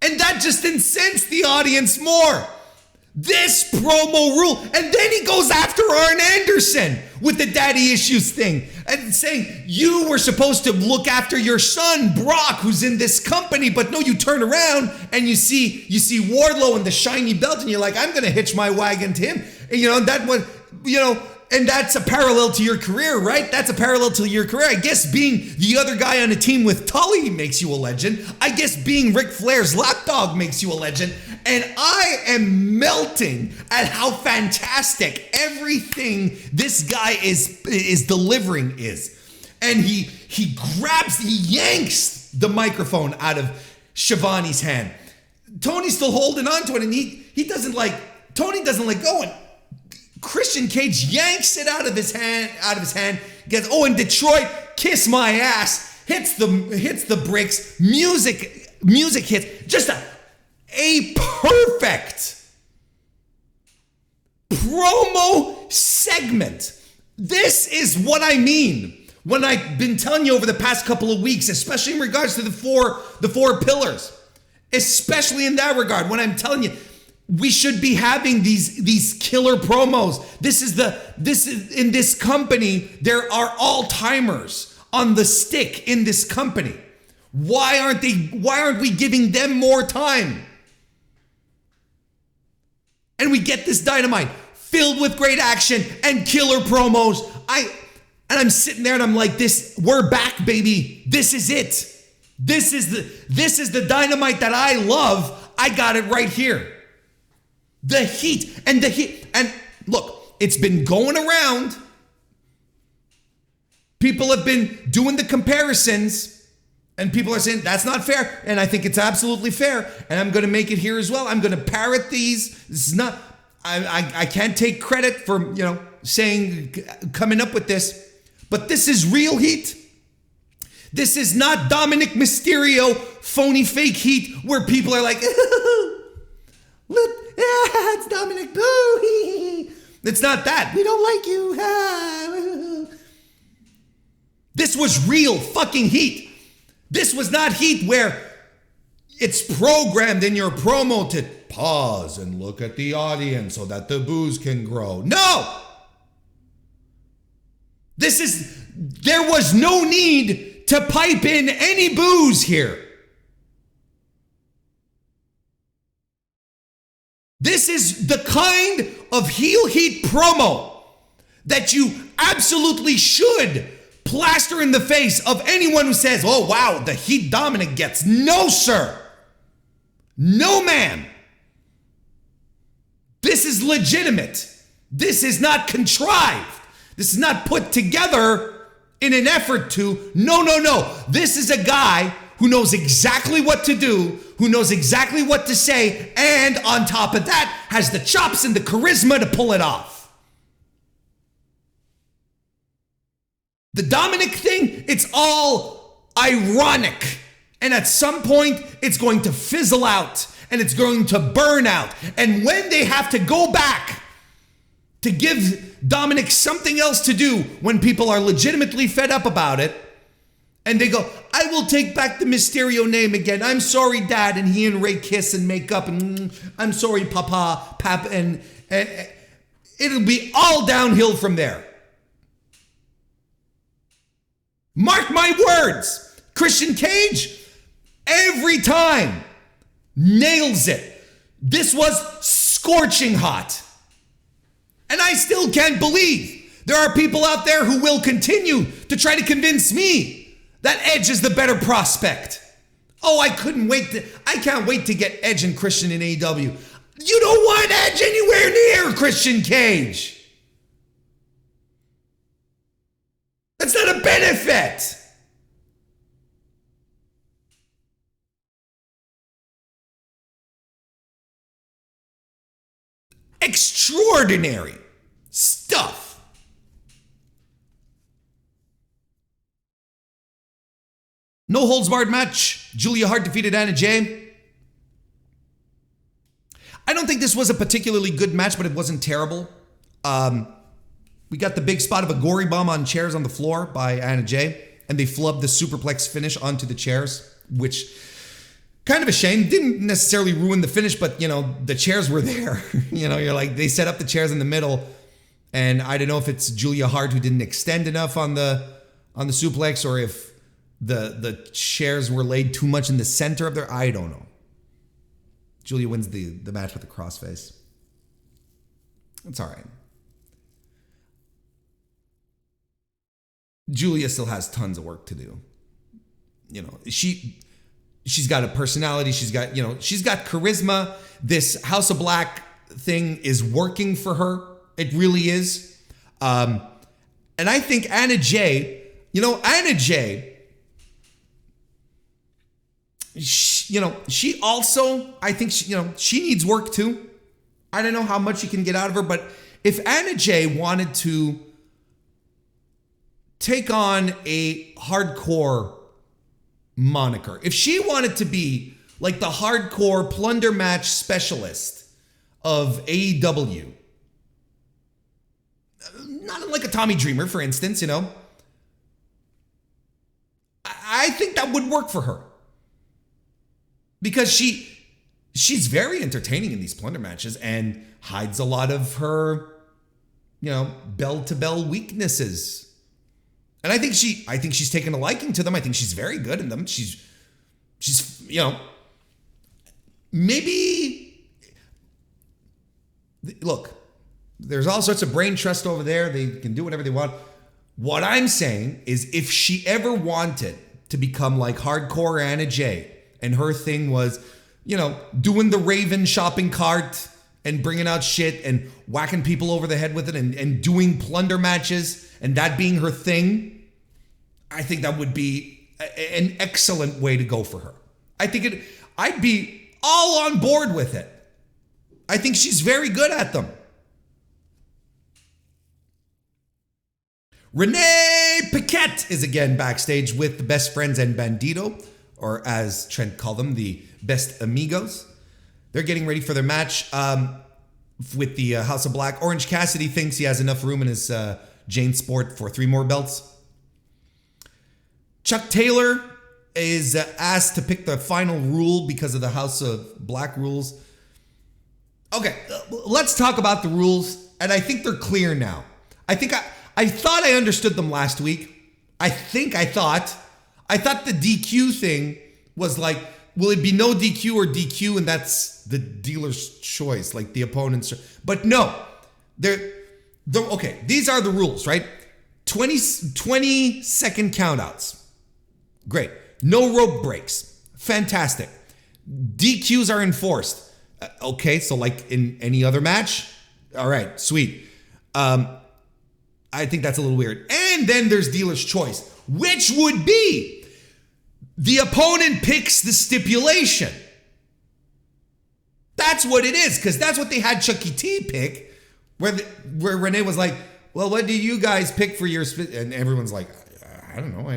And that just incensed the audience more. This promo rule. And then he goes after Arn Anderson with the daddy issues thing and saying, you were supposed to look after your son, Brock, who's in this company. But no, you turn around and you see Wardlow and the shiny belt and you're like, I'm going to hitch my wagon to him. And and that's a parallel to your career, right? That's a parallel to your career. I guess being the other guy on a team with Tully makes you a legend. I guess being Ric Flair's lapdog makes you a legend. And I am melting at how fantastic everything this guy is delivering is. And he yanks the microphone out of Schiavone's hand. Tony's still holding on to it, and Tony doesn't let go. And Christian Cage yanks it out of his hand, gets, and Detroit, kiss my ass, hits the bricks, music hits, just a perfect promo segment. This is what I mean when I've been telling you over the past couple of weeks, especially in regards to the four pillars, especially in that regard, when I'm telling you, we should be having these killer promos. This is in this company, there are all-timers on the stick in this company. Why aren't we giving them more time? And we get this Dynamite filled with great action and killer promos. I'm sitting there and I'm like, we're back, baby. This is it. This is the Dynamite that I love. I got it right here. The heat. And look, it's been going around. People have been doing the comparisons, and people are saying that's not fair. And I think it's absolutely fair. And I'm going to make it here as well. I'm going to parrot these. This is not, I can't take credit for, saying, coming up with this, but this is real heat. This is not Dominic Mysterio phony fake heat where people are like, look, it's Dominic, boo. It's not that. We don't like you. This was real fucking heat. This was not heat where it's programmed in your promo to pause and look at the audience so that the boos can grow. No! There was no need to pipe in any boos here. This is the kind of heel heat promo that you absolutely should plaster in the face of anyone who says, oh wow, the heat Dominic gets. No, sir. No, ma'am. This is legitimate. This is not contrived. This is not put together in an effort to, no. This is a guy who knows exactly what to do, who knows exactly what to say, and on top of that, has the chops and the charisma to pull it off. The Dominic thing, it's all ironic. And at some point, it's going to fizzle out and it's going to burn out. And when they have to go back to give Dominic something else to do, when people are legitimately fed up about it, and they go, I will take back the Mysterio name again. I'm sorry, Dad. And he and Rey kiss and make up. And I'm sorry, Papa, Pap. And it'll be all downhill from there. Mark my words. Christian Cage, every time, nails it. This was scorching hot. And I still can't believe there are people out there who will continue to try to convince me that Edge is the better prospect. Oh, I can't wait to get Edge and Christian in AEW. You don't want Edge anywhere near Christian Cage. That's not a benefit. Extraordinary stuff. No holds barred match. Julia Hart defeated Anna Jay. I don't think this was a particularly good match, but it wasn't terrible. We got the big spot of a gory bomb on chairs on the floor by Anna Jay, and they flubbed the superplex finish onto the chairs, which kind of a shame. Didn't necessarily ruin the finish, but the chairs were there. You're like, they set up the chairs in the middle, and I don't know if it's Julia Hart who didn't extend enough on the suplex, or if the chairs were laid too much in the center of their, I don't know. Julia wins the match with a crossface. It's all right. Julia still has tons of work to do. She's got a personality. She's got charisma. This House of Black thing is working for her. It really is. And I think Anna Jay, she also, I think she needs work too. I don't know how much you can get out of her, but if Anna Jay wanted to take on a hardcore moniker, if she wanted to be like the hardcore plunder match specialist of AEW, not like a Tommy Dreamer, for instance, I think that would work for her. Because she's very entertaining in these plunder matches and hides a lot of her, bell-to-bell weaknesses. And I think she's taken a liking to them. I think she's very good in them. She's maybe, look, there's all sorts of brain trust over there. They can do whatever they want. What I'm saying is, if she ever wanted to become like hardcore Anna Jay, and her thing was, doing the Raven shopping cart and bringing out shit and whacking people over the head with it and doing plunder matches and that being her thing, I think that would be an excellent way to go for her. I'd be all on board with it. I think she's very good at them. Renee Paquette is again backstage with the Best Friends and Bandido, or as Trent called them, the Best Amigos. They're getting ready for their match with the House of Black. Orange Cassidy thinks he has enough room in his Jane Sport for 3 more belts. Chuck Taylor is asked to pick the final rule because of the House of Black rules. Okay, let's talk about the rules, and I think they're clear now. I thought I understood them last week. I thought the DQ thing was like, will it be no DQ or DQ, and that's the dealer's choice, like the opponent's. But no, okay, these are the rules, right? 20-second countouts. Great. No rope breaks. Fantastic. DQs are enforced. Okay, so like in any other match? All right, sweet. I think that's a little weird. And then there's dealer's choice, which would be the opponent picks the stipulation. That's what it is, because that's what they had Chucky T pick, where Renee was like, well, what do you guys pick for your... And everyone's like, I don't know.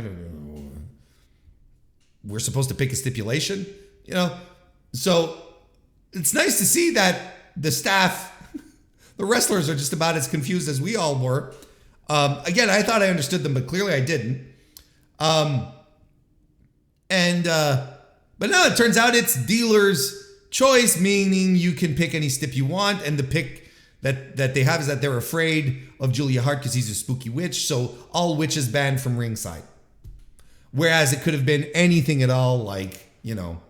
We're supposed to pick a stipulation? You know? So it's nice to see that the staff, the wrestlers are just about as confused as we all were. Again, I thought I understood them, but clearly I didn't. But no, it turns out it's dealer's choice, meaning you can pick any stip you want, and the pick that they have is that they're afraid of Julia Hart because he's a spooky witch, so all witches banned from ringside. Whereas it could have been anything at all, like, you know,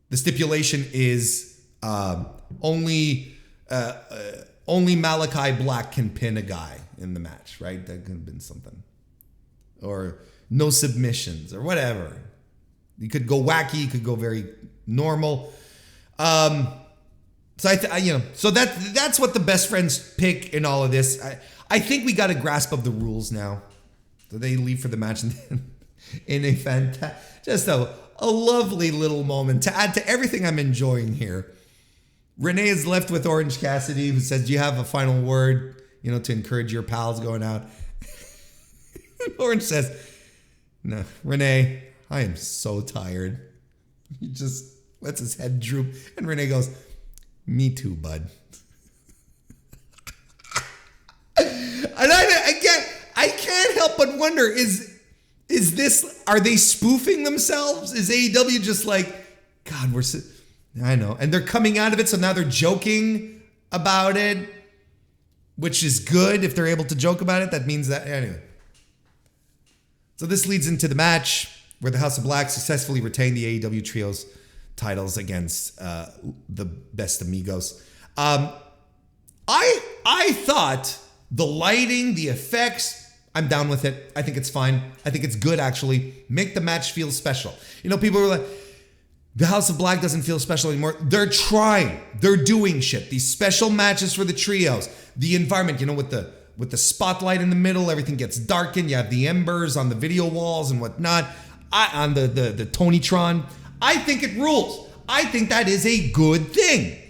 the stipulation is only Malachi Black can pin a guy in the match, right? That could have been something. Or no submissions or whatever. You could go wacky, you could go very normal. So so that's what the Best Friends pick in all of this. I think we got a grasp of the rules now. So they leave for the match and then in a just a lovely little moment to add to everything I'm enjoying here. Renee is left with Orange Cassidy, who says, do you have a final word, to encourage your pals going out? Orange says, no, Renee, I am so tired. He just lets his head droop. And Renee goes, me too, bud. And I can't help but wonder, are they spoofing themselves? Is AEW just like, God, I know. And they're coming out of it, so now they're joking about it, which is good. If they're able to joke about it, that means that, anyway. So this leads into the match where the House of Black successfully retained the AEW Trios titles against the Best Amigos. I thought the lighting, the effects, I'm down with it. I think it's fine. I think it's good, actually. Make the match feel special. People were like, the House of Black doesn't feel special anymore. They're trying. They're doing shit. These special matches for the trios. The environment, with the spotlight in the middle, everything gets darkened. You have the embers on the video walls and whatnot. On the Tonytron. I think it rules. I think that is a good thing.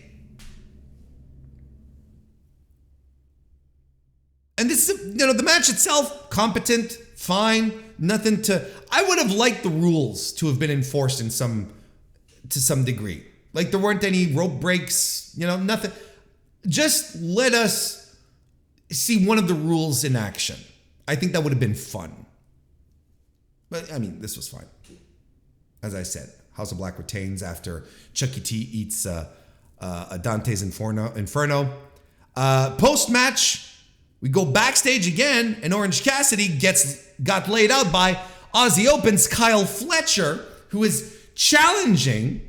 And this is, the match itself, competent, fine, nothing to... I would have liked the rules to have been enforced to some degree. Like there weren't any rope breaks, nothing. Just let us see one of the rules in action. I think that would have been fun. But, this was fine. As I said, House of Black retains after Chucky T eats a Dante's Inferno. Post-match, we go backstage again, and Orange Cassidy got laid out by Aussie Open's Kyle Fletcher, who is challenging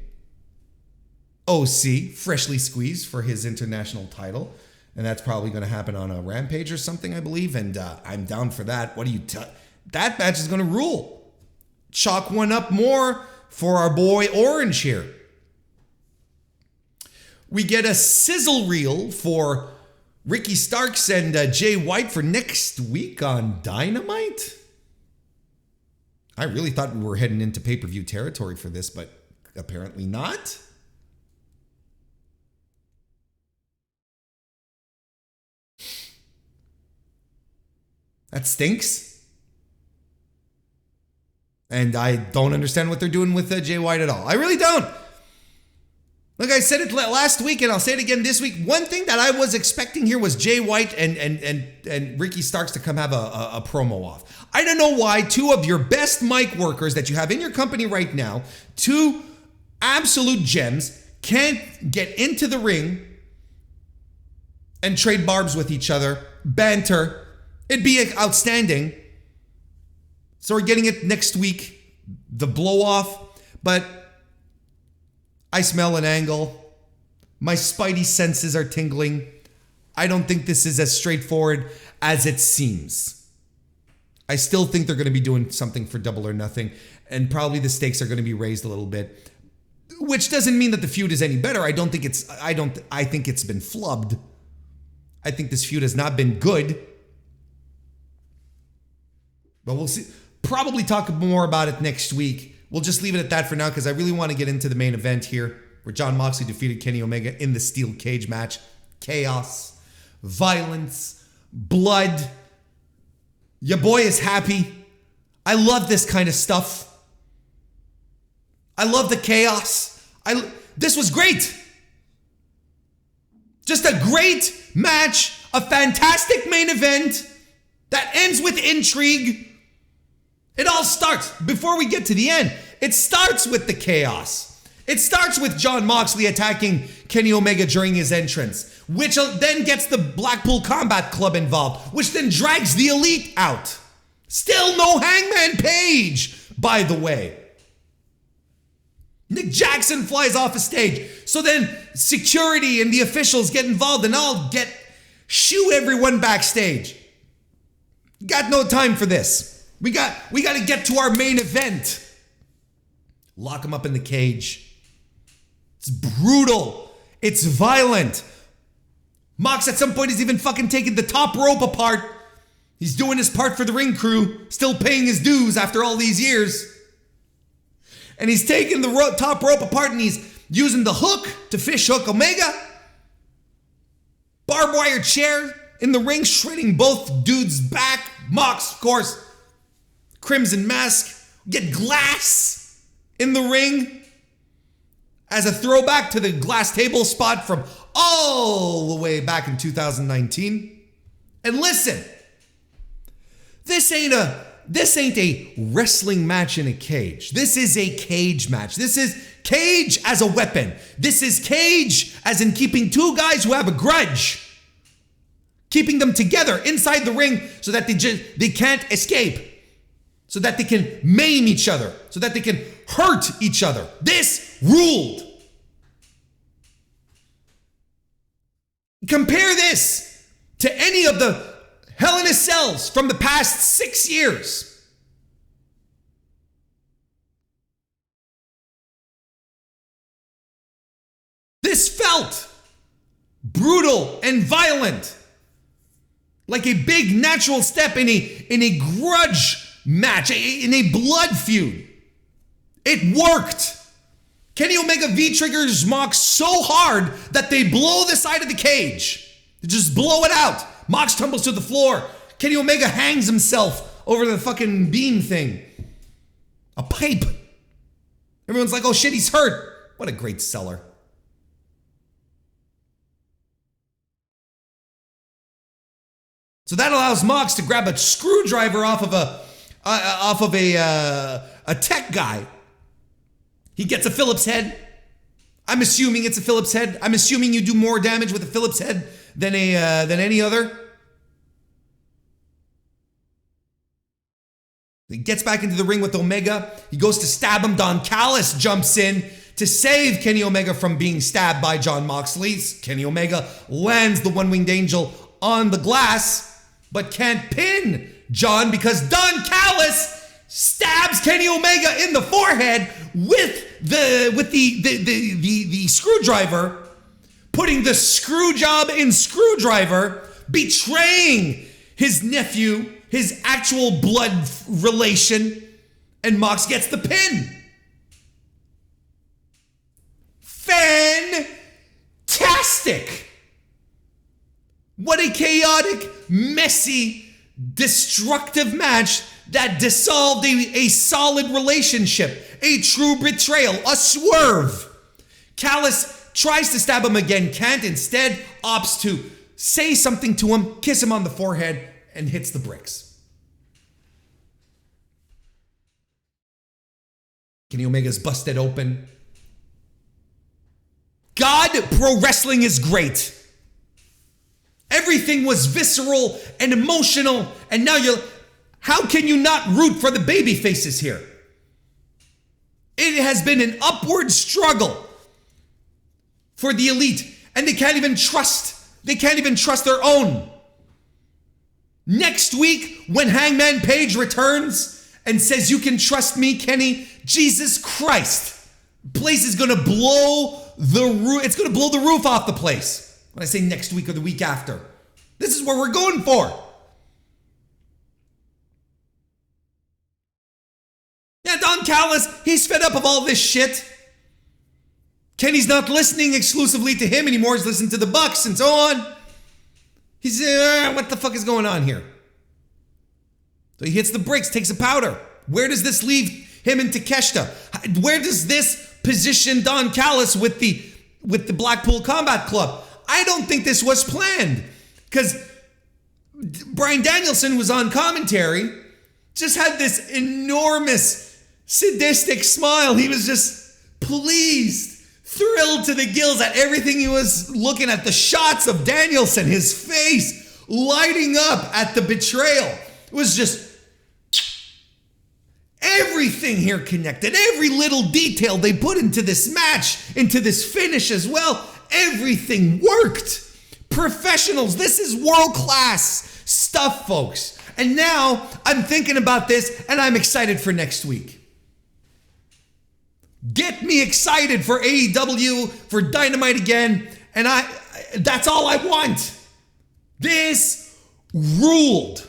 OC, freshly squeezed, for his international title. And that's probably going to happen on a Rampage or something, I believe. And I'm down for that. What do you tell? That match is going to rule. Chalk one up more for our boy Orange here. We get a sizzle reel for Ricky Starks and Jay White for next week on Dynamite. I really thought we were heading into pay-per-view territory for this, but apparently not. That stinks. And I don't understand what they're doing with Jay White at all. I really don't. Like I said it last week, and I'll say it again this week. One thing that I was expecting here was Jay White and Ricky Starks to come have a promo off. I don't know why two of your best mic workers that you have in your company right now, two absolute gems, can't get into the ring and trade barbs with each other, banter. It'd be outstanding. So we're getting it next week, the blow off, but I smell an angle. My spidey senses are tingling. I don't think this is as straightforward as it seems. I still think they're going to be doing something for Double or Nothing, and probably the stakes are going to be raised a little bit, which doesn't mean that the feud is any better. I think it's been flubbed. I think this feud has not been good. But we'll see. Probably talk more about it next week. We'll just leave it at that for now because I really want to get into the main event here where Jon Moxley defeated Kenny Omega in the steel cage match. Chaos, violence, blood. Your boy is happy. I love this kind of stuff. I love the chaos. This was great. Just a great match, a fantastic main event that ends with intrigue. It all starts, before we get to the end, it starts with the chaos. It starts with Jon Moxley attacking Kenny Omega during his entrance, which then gets the Blackpool Combat Club involved, which then drags the Elite out. Still no Hangman Page, by the way. Nick Jackson flies off the stage. So then security and the officials get involved and shoo everyone backstage. Got no time for this. We got to get to our main event. Lock him up in the cage. It's brutal. It's violent. Mox at some point is even fucking taking the top rope apart. He's doing his part for the ring crew, still paying his dues after all these years. And he's taking the top rope apart and he's using the hook to fish hook Omega. Barbed wire chair in the ring, shredding both dudes back. Mox, of course, Crimson Mask, get glass in the ring as a throwback to the glass table spot from all the way back in 2019. And listen, this ain't a wrestling match in a cage. This is a cage match. This is cage as a weapon. This is cage as in keeping two guys who have a grudge, keeping them together inside the ring so that they can't escape. So that they can maim each other. So that they can hurt each other. This ruled. Compare this to any of the Hell in a Cells from the past 6 years. This felt brutal and violent. Like a big natural step in a grudge match, in a blood feud. It worked. Kenny Omega V-triggers Mox so hard that they blow the side of the cage. They just blow it out. Mox tumbles to the floor. Kenny Omega hangs himself over the fucking beam thing. A pipe. Everyone's like, oh shit, he's hurt. What a great seller. So that allows Mox to grab a screwdriver off of a tech guy. He gets a Phillips head. I'm assuming it's a Phillips head. I'm assuming you do more damage with a Phillips head than any other. He gets back into the ring with Omega. He goes to stab him. Don Callis jumps in to save Kenny Omega from being stabbed by Jon Moxley. Kenny Omega lands the one-winged angel on the glass, but can't pin Jon because Don Callis stabs Kenny Omega in the forehead with the screwdriver, putting the screw job in Screwdriver, betraying his nephew, his actual blood relation, and Mox gets the pin. Fantastic! What a chaotic, messy, destructive match that dissolved a solid relationship, a true betrayal, a swerve. Callis tries to stab him again, can't, instead opts to say something to him, kiss him on the forehead, and hits the bricks. Kenny Omega's busted open. God, pro wrestling is great. Everything was visceral and emotional, and now how can you not root for the baby faces here? It has been an upward struggle for the elite, and they can't even trust their own. Next week, when Hangman Page returns and says, "You can trust me, Kenny," Jesus Christ, place is gonna blow the roof. It's gonna blow the roof off the place. When I say next week or the week after, this is what we're going for. Yeah, Don Callis, he's fed up of all this shit. Kenny's not listening exclusively to him anymore. He's listening to the Bucks and so on. He's, what the fuck is going on here? So he hits the bricks, takes a powder. Where does this leave him and Takeshita? Where does this position Don Callis with the Blackpool Combat Club? I don't think this was planned, because Bryan Danielson was on commentary, just had this enormous sadistic smile. He was just pleased, thrilled to the gills at everything he was looking at. The shots of Danielson, his face lighting up at the betrayal. It was just everything here connected. Every little detail they put into this match, into this finish as well. Everything worked. Professionals. This is world-class stuff, folks. And now I'm thinking about this and I'm excited for next week. Get me excited for AEW, for Dynamite again. And that's all I want. This ruled.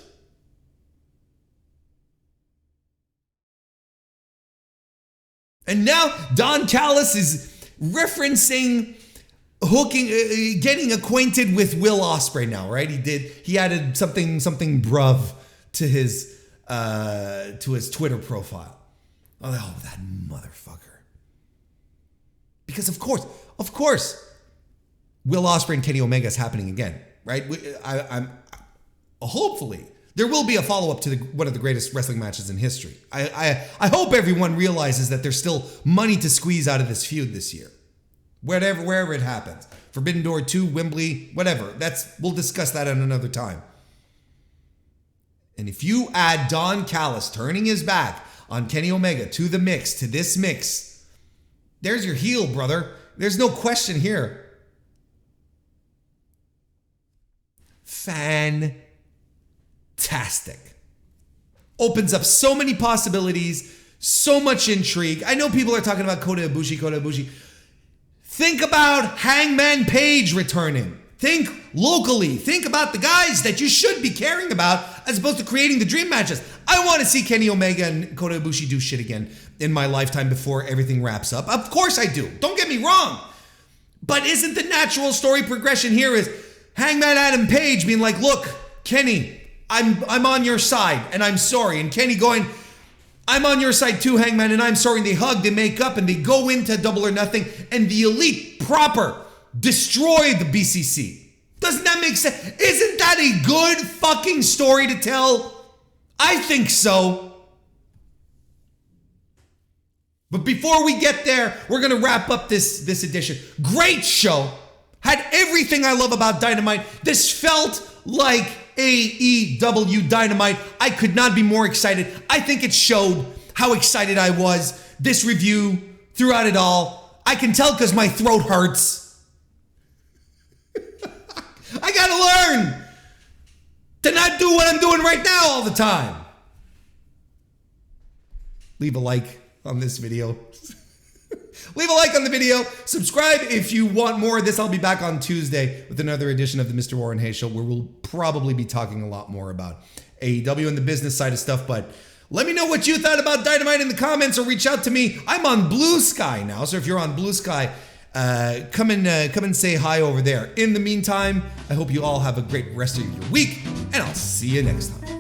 And now Don Callis is referencing getting acquainted with Will Ospreay now, right? He added something bruv to his Twitter profile. Oh, that motherfucker. Because of course, Will Ospreay and Kenny Omega is happening again, right? I'm hopefully there will be a follow-up to one of the greatest wrestling matches in history. I hope everyone realizes that there's still money to squeeze out of this feud this year. Wherever it happens. Forbidden Door 2, Wembley, whatever. We'll discuss that at another time. And if you add Don Callis turning his back on Kenny Omega to the mix, to this mix, there's your heel, brother. There's no question here. Fantastic. Opens up so many possibilities, so much intrigue. I know people are talking about Kota Ibushi. Think about Hangman Page returning. Think locally. Think about the guys that you should be caring about as opposed to creating the dream matches. I want to see Kenny Omega and Kota Ibushi do shit again in my lifetime before everything wraps up. Of course I do. Don't get me wrong. But isn't the natural story progression here is Hangman Adam Page being like, look, Kenny, I'm on your side and I'm sorry. And Kenny going, I'm on your side too, Hangman, and I'm sorry. And they hug, they make up, and they go into Double or Nothing, and the Elite proper destroy the BCC. Doesn't that make sense? Isn't that a good fucking story to tell? I think so. But before we get there, we're going to wrap up this edition. Great show. Had everything I love about Dynamite. This felt like AEW Dynamite. I could not be more excited. I think it showed how excited I was. This review, throughout it all. I can tell because my throat hurts. I gotta learn to not do what I'm doing right now all the time. Leave a like on this video. Leave a like on the video. Subscribe if you want more of this. I'll be back on Tuesday with another edition of the Mr. Warren Hayes Show, where we'll probably be talking a lot more about AEW and the business side of stuff. But let me know what you thought about Dynamite in the comments, or reach out to me. I'm on Blue Sky now, so if you're on Blue Sky, come and say hi over there. In the meantime, I hope you all have a great rest of your week, and I'll see you next time.